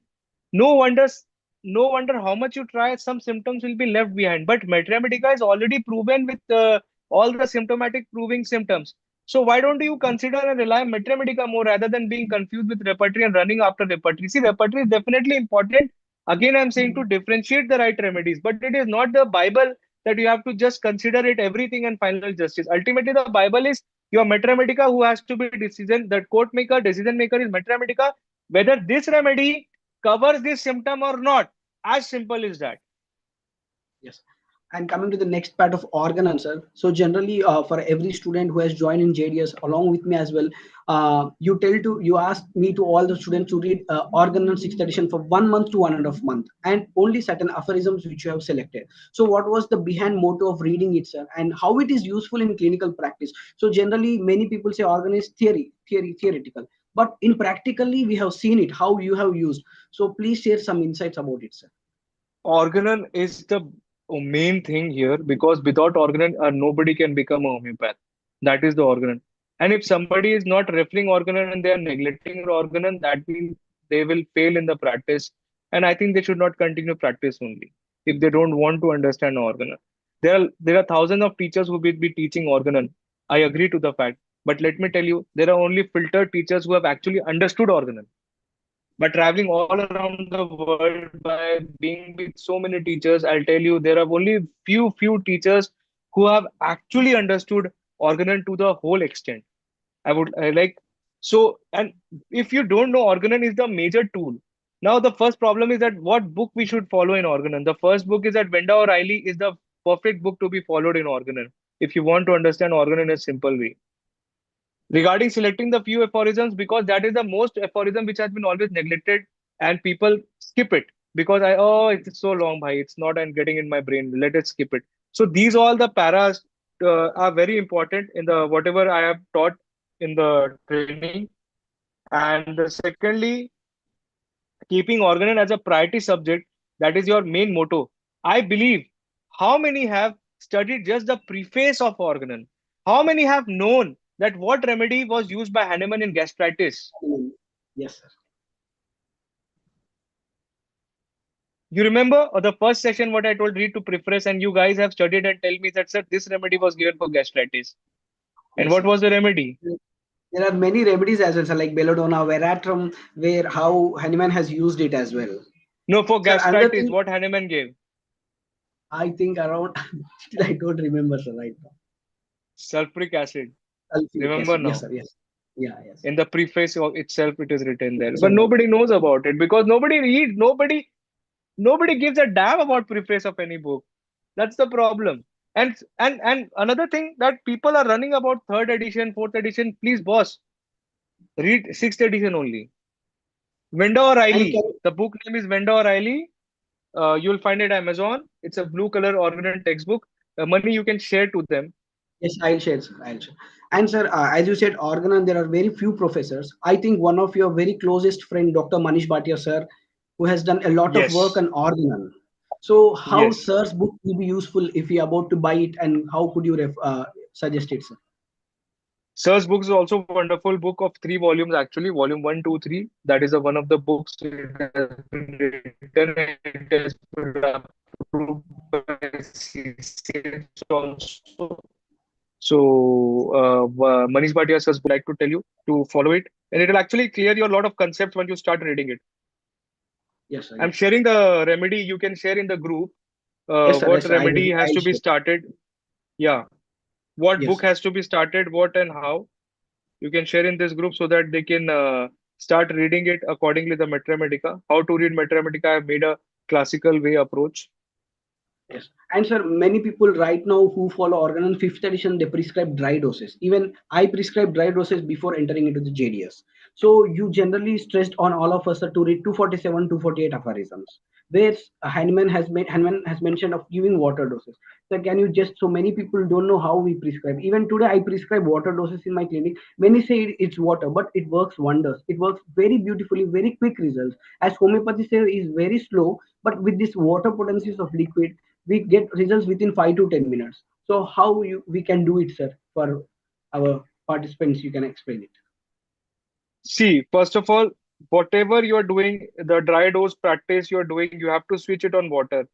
no wonders, no wonder how much you try, some symptoms will be left behind. But Mathematica is already proven with all the symptomatic proving symptoms. So why don't you consider and rely on Mathematica more rather than being confused with repertory and running after repertory? See, repertory is definitely important. Again, I'm saying to differentiate the right remedies, but it is not the Bible that you have to just consider it everything and final justice. Ultimately, the Bible is Your Mathematica who has to be decision, the court maker, decision maker is Mathematica, whether this remedy covers this symptom or not. As simple as that. Yes. And coming to the next part of organ answer. So generally, for every student who has joined in JDS along with me as well, you ask me to all the students to read organ sixth edition for 1 month to 1.5 month, and only certain aphorisms which you have selected. So what was the behind motto of reading it, sir, and how it is useful in clinical practice? So generally, many people say organ is theoretical, but in practically we have seen it how you have used. So please share some insights about it, sir. Organon is the main thing here because without organon, nobody can become a homeopath. That is the organon. And if somebody is not referring organon and they are neglecting organon, that means they will fail in the practice. And I think they should not continue practice only if they don't want to understand organon. There are thousands of teachers who will be teaching organon. I agree to the fact. But let me tell you, there are only filtered teachers who have actually understood organon. But traveling all around the world by being with so many teachers, I'll tell you there are only few teachers who have actually understood organon to the whole extent. I like so, and if you don't know, organon is the major tool. Now the first problem is that what book we should follow in organon. The first book is that Venda O'Reilly is the perfect book to be followed in organon if you want to understand organon in a simple way. Regarding selecting the few aphorisms, because that is the most aphorism which has been always neglected and people skip it because it's so long, bhai, it's not and getting in my brain, let it skip it. So these all the paras are very important in the whatever I have taught in the training. And secondly, keeping organon as a priority subject, that is your main motto. I believe, how many have studied just the preface of organon? How many have known that what remedy was used by Hahnemann in gastritis? Yes, sir. You remember the first session what I told, read to preface, and you guys have studied and tell me that sir, this remedy was given for gastritis. And Yes, what sir. was the remedy? There are many remedies as well, sir, like belladonna, veratrum, where how Hanuman has used it as well. No, for Sir, another gastritis, thing what Hahnemann gave? I think around, still I don't remember, sir, right now. Sulfuric acid. Sulfuric Remember acid. Yes, now? sir. Yes. Yeah, yes. In the preface of itself, it is written there. It's But about nobody knows about it because nobody reads, nobody gives a damn about preface of any book. That's the problem. And another thing that people are running about third edition, fourth edition. Please, boss, read sixth edition only. Venda and O'Reilly. can The book name is Venda O'Reilly. You'll find it Amazon. It's a blue color organ textbook. Money you can share to them. yes, I'll share, sir. I'll share. And sir, as you said, organon, there are very few professors. I think one of your very closest friend, Dr. Manish Bhatia, sir, who has done a lot of work Yes. on organon. So, how Yes. sir's book will be useful if you're about to buy it, and how could you suggest it, sir? Sir's books is also a wonderful book of 3 volumes actually, volume one, two, three. That is a, one of the books it has been written. It has been approved by CCH also. So Manish Bhatia sir's book, I would like to tell you to follow it, and it will actually clear you a lot of concepts when you start reading it. Yes, sir. I'm Yes. sharing the remedy. You can share in the group Yes, sir. what Yes, sir. remedy has I'll to be share. started. Yeah, what Yes, book sir. has to be started, what and how. You can share in this group so that they can start reading it accordingly. The Mathematica, how to read Mathematica. I have made a classical way approach. Yes. And sir, many people right now who follow organon fifth edition, they prescribe dry doses. Even I prescribe dry doses before entering into the JDS. So you generally stressed on all of us sir, to read 247, 248 aphorisms. Where Hahnemann has mentioned of giving water doses. So can you just, so many people don't know how we prescribe. Even today I prescribe water doses in my clinic. Many say it's water, but it works wonders. It works very beautifully, very quick results. As homeopathy say is very slow, but with this water potencies of liquid we get results within 5 to 10 minutes. So how we can do it, sir, for our participants? You can explain it. See, first of all, whatever you are doing, the dry dose practice you are doing, you have to switch it on water.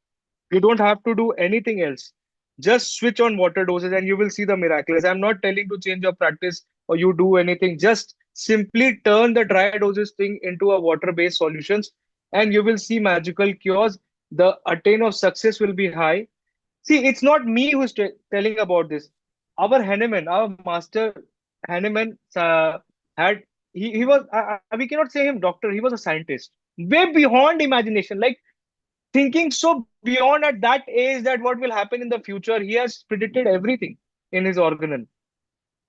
You don't have to do anything else. Just switch on water doses and you will see the miraculous. I'm not telling to change your practice or you do anything. Just simply turn the dry doses thing into a water-based solutions and you will see magical cures. The attain of success will be high. See, it's not me who's telling about this. Our Hahnemann, our master. Hahnemann had he was we cannot say him doctor. He was a scientist, way beyond imagination. Like thinking so beyond at that age that what will happen in the future. He has predicted everything in his organelle.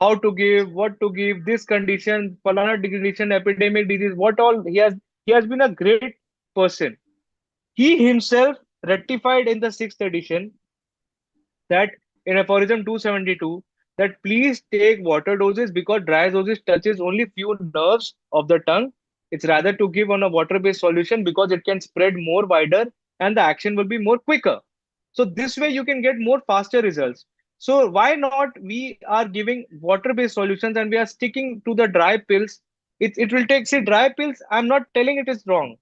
How to give, what to give, this condition, falana condition, epidemic disease, what all he has been a great person. He himself rectified in the sixth edition that in aphorism 272 that please take water doses because dry doses touches only few nerves of the tongue. It's rather to give on a water-based solution because it can spread more wider and the action will be more quicker. So this way you can get more faster results. So why not we are giving water-based solutions and we are sticking to the dry pills? It will take, see, dry pills. I'm not telling it is wrong.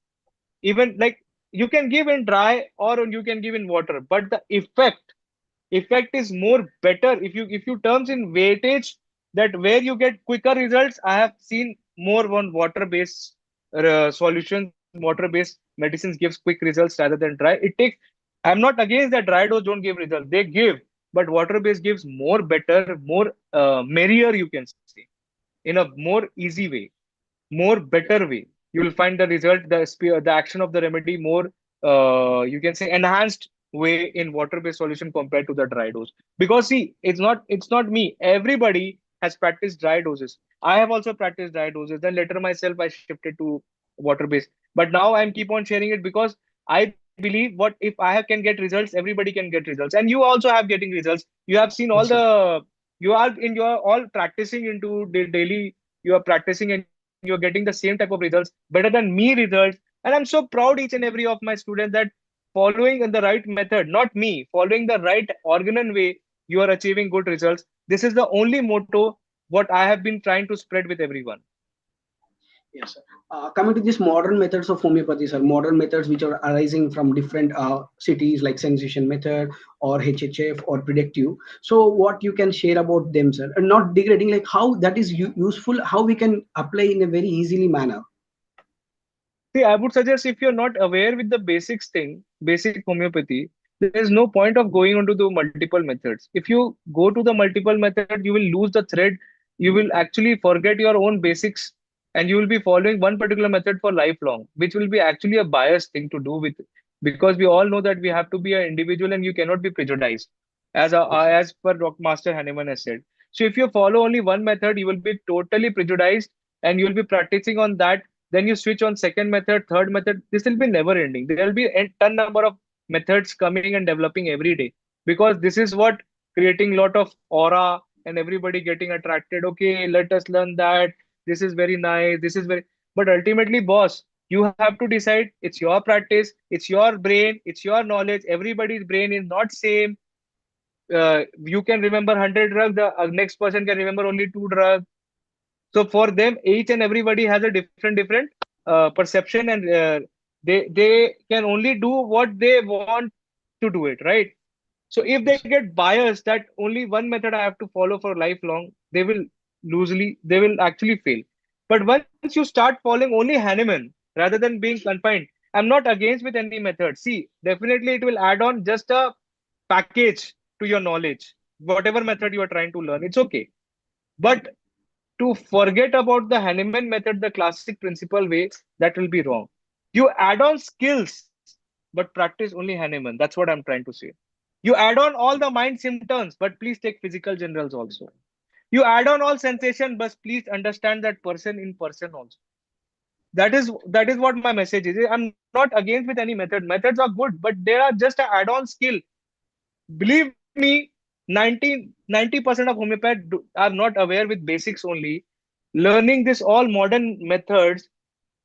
Even like you can give in dry or you can give in water, but the effect is more better if you terms in weightage, that where you get quicker results. I have seen more on water based solutions, water based medicines gives quick results rather than dry. It takes, I'm not against that dry dose don't give results, they give, but water based gives more better, more merrier, you can say, in a more easy way, more better way. You will find the result, the action of the remedy more, you can say, enhanced way in water-based solution compared to the dry dose. Because see, it's not me. Everybody has practiced dry doses. I have also practiced dry doses. Then later myself I shifted to water-based. But now I'm keep on sharing it because I believe what if I can get results, everybody can get results, and you also have getting results. You have seen all Yes, sir. the, you are all practicing into the daily, you are practicing and you're getting the same type of results better than me results. And I'm so proud each and every of my students that following in the right method, not me, following the right organon way, you are achieving good results. This is the only motto what I have been trying to spread with everyone. Yes, sir. Coming to these modern methods of homeopathy, sir, modern methods which are arising from different cities like sensation method or HHF or predictive. So, what you can share about them, sir, and not degrading, like how that is useful, how we can apply in a very easily manner. See, I would suggest if you're not aware with the basics thing, basic homeopathy, there is no point of going onto the multiple methods. If you go to the multiple method, you will lose the thread. You will actually forget your own basics and you will be following one particular method for lifelong, which will be actually a biased thing to do with, because we all know that we have to be an individual and you cannot be prejudiced Yes, as per Dr. Master Hahnemann has said. So if you follow only one method, you will be totally prejudiced and you will be practicing on that. Then you switch on second method, third method. This will be never ending. There will be a ton number of methods coming and developing every day, because this is what creating lot of aura and everybody getting attracted. Okay, let us learn that. This is very nice. This is very, but ultimately, boss, you have to decide. It's your practice. It's your brain. It's your knowledge. Everybody's brain is not same. You can remember 100 drugs. The next person can remember only two drugs. So for them, each and everybody has a different perception, and they can only do what they want to do it, right? So if they yes, sir. get biased that only one method I have to follow for lifelong, they will actually fail. But once you start following only Hahnemann rather than being confined, I'm not against with any method. See, definitely it will add on just a package to your knowledge. Whatever method you are trying to learn, it's okay. But to forget about the Hahnemann method, the classic principle way, that will be wrong. You add on skills, but practice only Hahnemann. That's what I'm trying to say. You add on all the mind symptoms, but please take physical generals also. You add on all sensation, but please understand that person in person also. That is what my message is. I'm not against with any method. Methods are good, but they are just an add-on skill. Believe me, 90% of homeopaths are not aware with basics only. Learning this all modern methods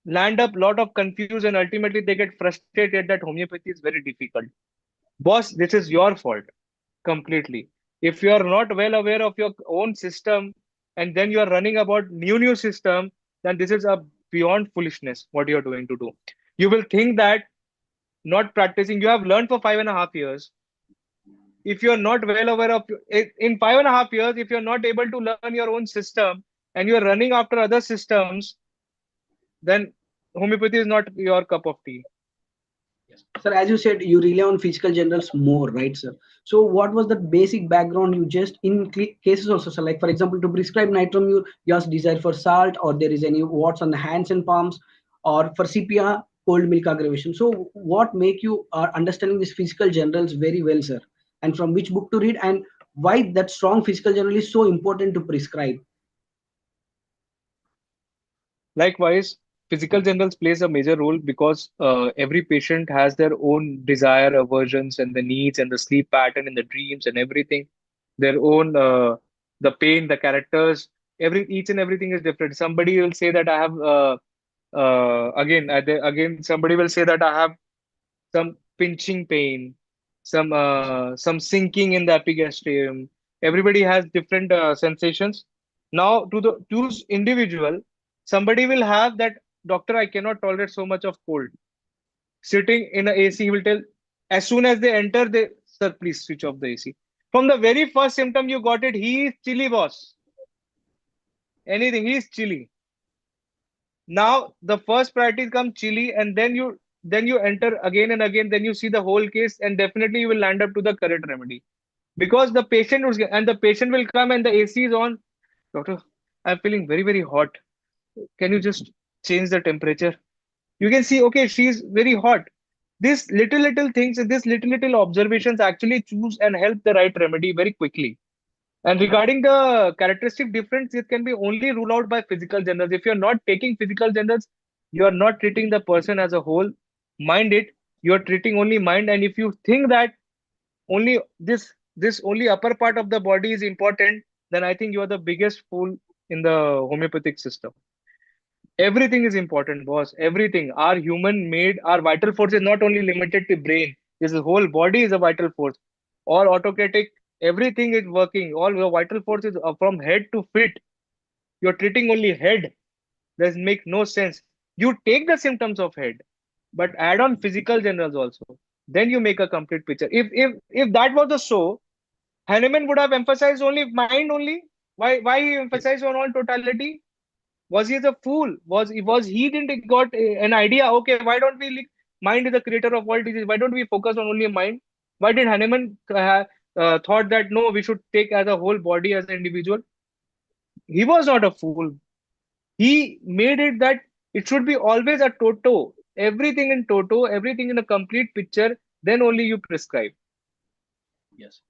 land up lot of confusion. Ultimately, they get frustrated that homeopathy is very difficult. Boss, this is your fault completely. If you are not well aware of your own system and then you are running about new system, then this is a beyond foolishness what you are doing to do. You will think that not practicing, you have learned for 5.5 years. If you're not well aware of in 5.5 years, if you're not able to learn your own system and you're running after other systems, then homeopathy is not your cup of tea. Sir, as you said, you rely on physical generals more, right, sir? So, what was the basic background you just in cases also, sir? Like, for example, to prescribe nitrum, you ask desire for salt, or there is any warts on the hands and palms, or for CPR, cold milk aggravation. So, what make you understanding these physical generals very well, sir? And from which book to read, and why that strong physical general is so important to prescribe? Likewise, physical generals plays a major role because every patient has their own desire, aversions, and the needs, and the sleep pattern, and the dreams, and everything. Their own the pain, the characters, each and everything is different. Somebody will say that I have again somebody will say that I have some pinching pain, some sinking in the epigastrium. Everybody has different sensations. Now, to individual, somebody will have that, doctor, I cannot tolerate so much of cold. Sitting in a AC, he will tell, as soon as they enter, they, sir, please switch off the AC. From the very first symptom you got it, he is chilly, boss. Anything, he is chilly. Now the first priority comes chili, and then you enter again and again. Then you see the whole case, and definitely you will land up to the correct remedy because the patient was and the patient will come and the AC is on. Doctor, I'm feeling very very hot. Can you just change the temperature? You can see, okay, she's very hot. These little things, these little observations actually choose and help the right remedy very quickly. And regarding the characteristic difference, it can be only ruled out by physical generals. If you're not taking physical generals, you are not treating the person as a whole. Mind it, you're treating only mind. And if you think that only this only upper part of the body is important, then I think you are the biggest fool in the homeopathic system. Everything is important, boss. Everything. Our human made, our vital force is not only limited to brain. This whole body is a vital force. All autocratic, everything is working. All your vital force is from head to feet. You're treating only head. Does make no sense. You take the symptoms of head, but add on physical generals also. Then you make a complete picture. If that was the so, Hahnemann would have emphasized only mind only. Why he Yes. emphasized on all totality? Was he the fool? Was he didn't got an idea? Okay, why don't we mind is the creator of all disease? Why don't we focus on only mind? Why did Hahnemann thought that no, we should take as a whole body as an individual? He was not a fool. He made it that it should be always a toto. Everything in toto, everything in a complete picture. Then only you prescribe. Yes.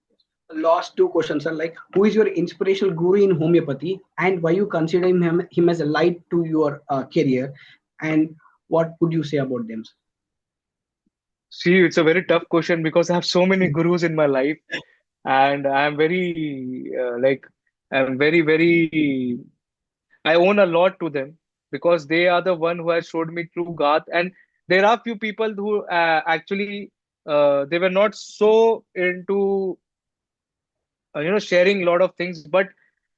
Last two questions are like, who is your inspirational guru in homeopathy, and why you consider him as a light to your career, and what would you say about them? See, it's a very tough question because I have so many gurus in my life, and I'm very I'm very I own a lot to them because they are the one who has showed me true Gath. And there are few people who actually they were not so into sharing a lot of things, but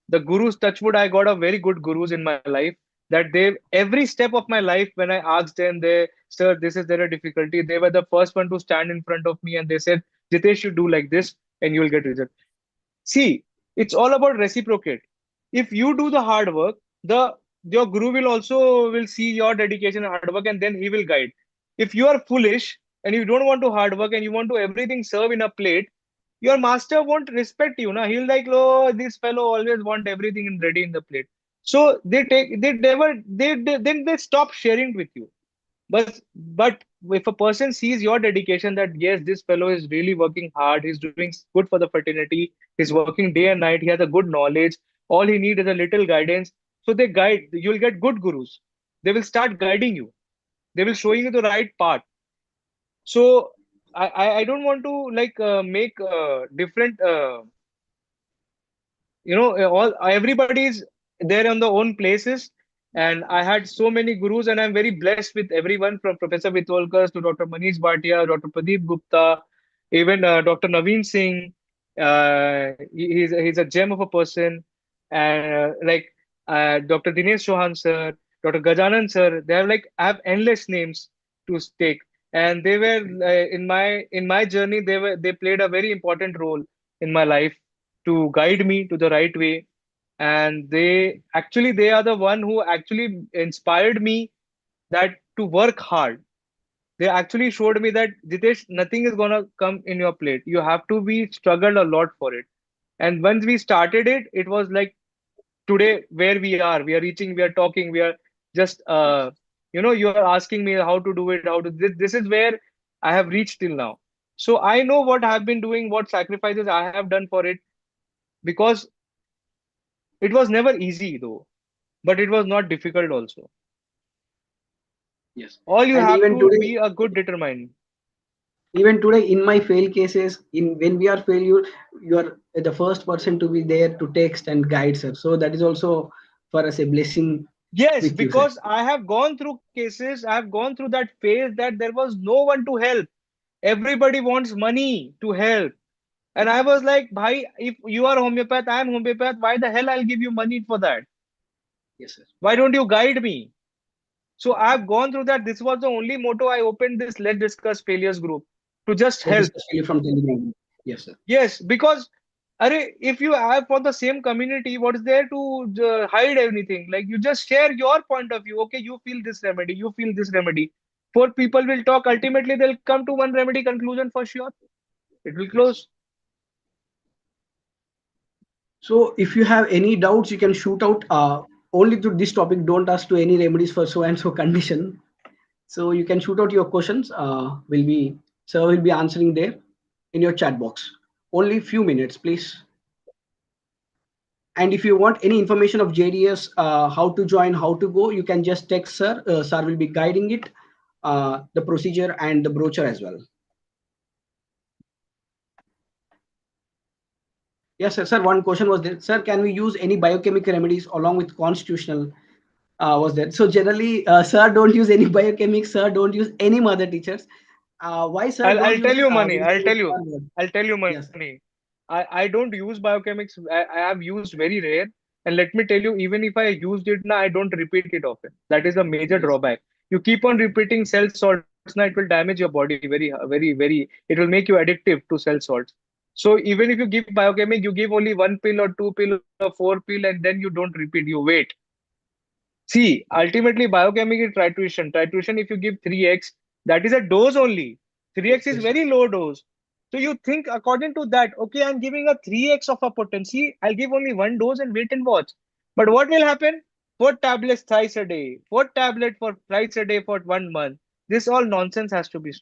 the gurus, touchwood, I got a very good gurus in my life that they every step of my life when I asked them, they, sir, this is there a difficulty, they were the first one to stand in front of me and they said, Jitesh, you do like this and you will get result. See, it's all about reciprocate. If you do the hard work, the your guru will also will see your dedication and hard work, and then he will guide. If you are foolish and you don't want to hard work and you want to everything serve in a plate, your master won't respect you. Now he'll like, oh, this fellow always want everything in ready in the plate. So they never then they stop sharing with you. But if a person sees your dedication that yes, this fellow is really working hard, he's doing good for the fraternity, he's working day and night, he has a good knowledge, all he needs is a little guidance. So they guide, you'll get good gurus. They will start guiding you. They will showing you the right path. So I don't want to like make different all everybody's there on the own places, and I had so many gurus and I'm very blessed with everyone from Professor Vitolkar to Dr. Manish Bhatia, Dr. Pradeep Gupta, even Dr. Naveen Singh. He's a gem of a person. And Dr. Dinesh Chauhan sir, Dr. Gajanan sir, they have like I have endless names to take. And they were in my journey, they played a very important role in my life to guide me to the right way. And they are the one who actually inspired me that to work hard. They actually showed me that Jitesh, nothing is gonna come in your plate. You have to be struggled a lot for it. And once we started it, it was like today where we are reaching, we are talking, we are just you are asking me how to do it, how to this is where I have reached till now. So I know what I have been doing, what sacrifices I have done for it, because it was never easy though, but it was not difficult also. Yes. All you And have to be a good determined. even today in my fail cases, in when we are failure, you are the first person to be there to text and guide, sir. So that is also for us a blessing Yes, with you, sir. because I have gone through cases, I have gone through that phase that there was no one to help. Everybody wants money to help. And I was like, bhai, if you are homeopath, I am homeopath, why the hell I'll give you money for that? Yes, sir. Why don't you guide me? So I've gone through that. This was the only motto I opened this Let's Discuss Failures group to just Let help. discuss failure from Telegram. Yes, sir. Yes, because if you have for the same community, what is there to hide anything? Like you just share your point of view. Okay, you feel this remedy, you feel this remedy. Four people will talk. Ultimately, they'll come to one remedy conclusion for sure. It will Yes. close. So if you have any doubts, you can shoot out only to this topic. Don't ask to any remedies for so and so condition. So you can shoot out your questions. Will be sir will be answering there in your chat box. Only few minutes, please. And if you want any information of JDS, how to join, how to go, you can just text sir. Sir will be guiding it, the procedure and the brochure as well. Yes, sir. Sir, one question was there. Sir, can we use any biochemical remedies along with constitutional? Was there? So generally, sir, don't use any biochemics. Sir, don't use any mother teachers. Why, sir, don't I'll use tell it? you money. We'll I'll say tell it you. forward. I'll tell you Yes, money. I don't use biochemics. I have used very rare. And let me tell you, even if I used it now, I don't repeat it often. That is a major yes, drawback. You keep on repeating cell salts now, it will damage your body very. It will make you addictive to cell salts. So even if you give biochemic, you give only one pill or two pill or four pill, and then you don't repeat. You wait. See, ultimately, biochemical titration. Titration, if you give 3x, that is a dose only. 3x is yes, sir. very low dose. So you think according to that, okay, I'm giving a 3x of a potency. I'll give only one dose and wait and watch. But what will happen? Four tablets thrice a day. Four tablet for thrice a day for 1 month. This all nonsense has to be.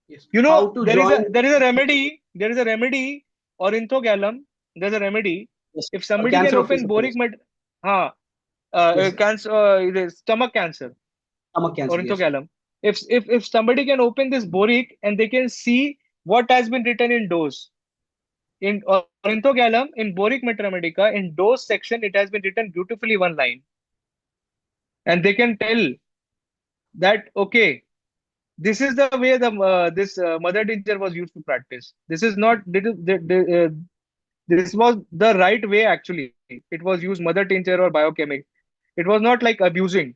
Yes. You know, How to join? there is a remedy. There is a remedy. Orinthogalum. There's a remedy. Yes, If for somebody can cancer of open esophagus. boric met, huh, Yes, sir. cancer, it is stomach cancer, Stomach cancer. Yes, sir. orinthogalum. If somebody can open this boric and they can see what has been written in dose in orinthogalum in boric metamedica in dose section, it has been written beautifully one line, and they can tell that okay, this is the way the this mother tincture was used to practice. This is not this was the right way actually. It was used mother tincture or biochemic. It was not like abusing.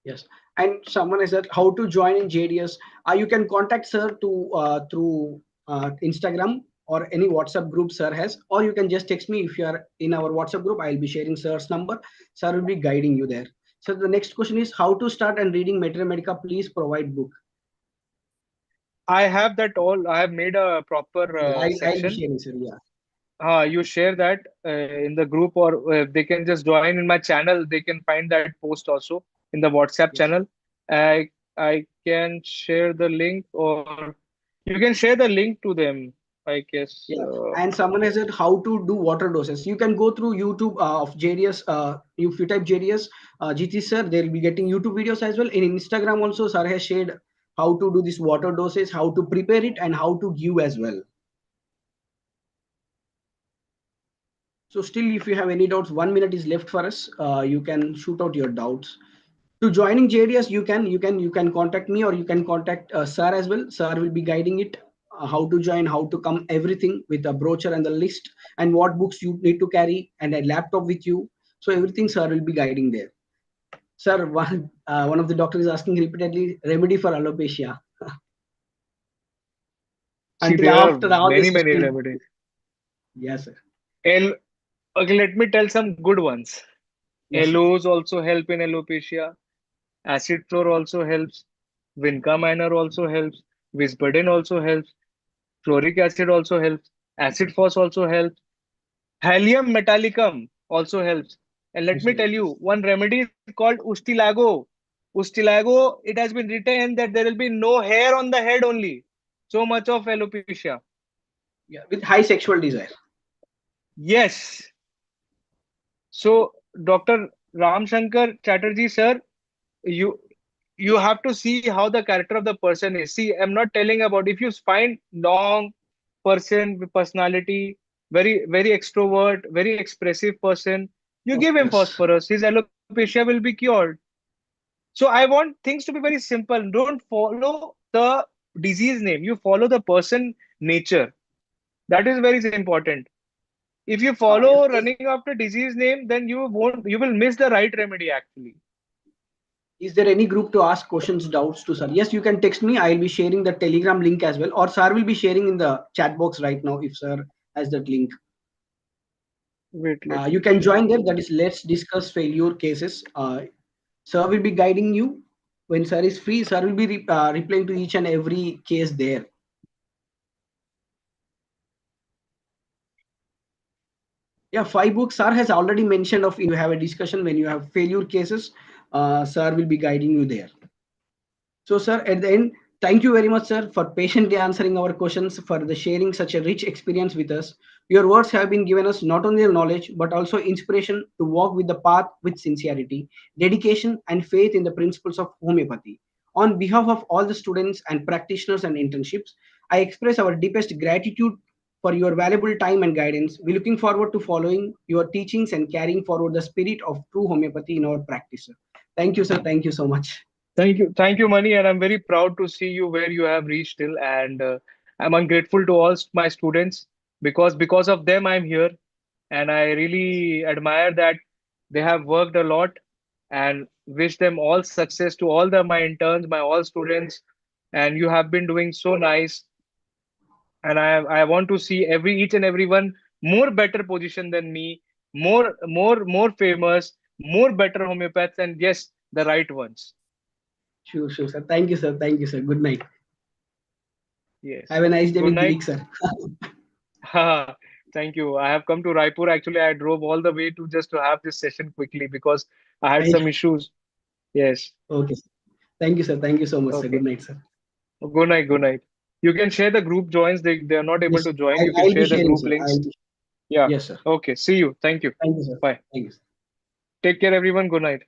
Yes. And someone has said how to join in JDS. You can contact sir to through Instagram or any WhatsApp group sir has, or you can just text me if you are in our WhatsApp group. I'll be sharing sir's number. Sir will be guiding you there. So the next question is how to start and reading Materia Medica. Please provide book. I have that all. I have made a proper Yeah, I'll be section. sharing sir. Yeah. You share that in the group, or they can just join in my channel. They can find that post also in the WhatsApp Yes. channel. I can share the link, or you can share the link to them, I guess. Yeah, and someone has said how to do water doses. You can go through YouTube of JDS. If you type JDS, Jitesh sir, they'll be getting YouTube videos as well. In Instagram also, sir has shared how to do this water doses, how to prepare it, and how to give as well. So still, if you have any doubts, 1 minute is left for us. You can shoot out your doubts. To joining JDS, you can contact me or you can contact sir as well. Sir will be guiding it, how to join, how to come, everything with a brochure and the list, and what books you need to carry and a laptop with you. So everything sir will be guiding there. Sir, one of the doctors is asking repeatedly remedy for alopecia See, until there are after all many, this many history. remedies. Yes, sir. El Okay, let me tell some good ones. Yes, sir. Aloes also help in alopecia. Acid floor also helps. Vinca minor also helps. Visbudin also helps. Fluoric acid also helps. Acid phos also helps. Helium metallicum also helps. And let me Also, tell you, one remedy is called Ustilago. Ustilago, it has been written that there will be no hair on the head only. So much of alopecia. yeah, with high sexual desire. Yes. So, Dr. Ram Shankar Chatterjee, sir, you you have to see how the character of the person is. See, I'm not telling about if you find long person with personality, very extrovert, very expressive person, you Of give him course. phosphorus, his alopecia will be cured. So I want things to be very simple. Don't follow the disease name. You follow the person nature. That is very important. If you Yes. follow running after disease name, then you will miss the right remedy actually. Is there any group to ask questions, doubts to sir? Yes, you can text me. I'll be sharing the Telegram link as well, or sir will be sharing in the chat box right now if sir has that link. Wait, let You me can check. join there. That is, let's discuss failure cases. Sir will be guiding you when sir is free. Sir will be replying to each and every case there. Yeah, 5 books. Sir has already mentioned of in you have a discussion when you have failure cases. Sir will be guiding you there. So, sir, at the end, thank you very much, sir, for patiently answering our questions, for the sharing such a rich experience with us. Your words have been given us not only knowledge, but also inspiration to walk with the path with sincerity, dedication, and faith in the principles of homeopathy. On behalf of all the students and practitioners and internships, I express our deepest gratitude for your valuable time and guidance. We're looking forward to following your teachings and carrying forward the spirit of true homeopathy in our practice, sir. Thank you, sir. Thank you so much. Thank you, Mani, and I'm very proud to see you where you have reached till. And I'm ungrateful to all my students because of them I'm here, and I really admire that they have worked a lot, and wish them all success to all my interns, my all students, and you have been doing so nice. And I want to see every each and everyone more better position than me, more famous, more better homeopaths, and yes, the right ones. Sure, sure, sir. Thank you, sir. Thank you, sir. Good night. Yes. Have a nice day Good with night. Greek, sir. Thank you. I have come to Raipur. Actually, I drove all the way to just to have this session quickly because I had Thank some you. issues. Yes. Okay, sir. Thank you, sir. Thank you so much, sir. Okay. Good night, sir. Good night. Good night. You can share the group joins. They are not able Yes, to join. You can I'll be share the sharing, group sir. I'll links. be. Yeah. Yes, sir. Okay. See you. Thank you. Thank you, sir. Bye. Thank you. Take care, everyone. Good night.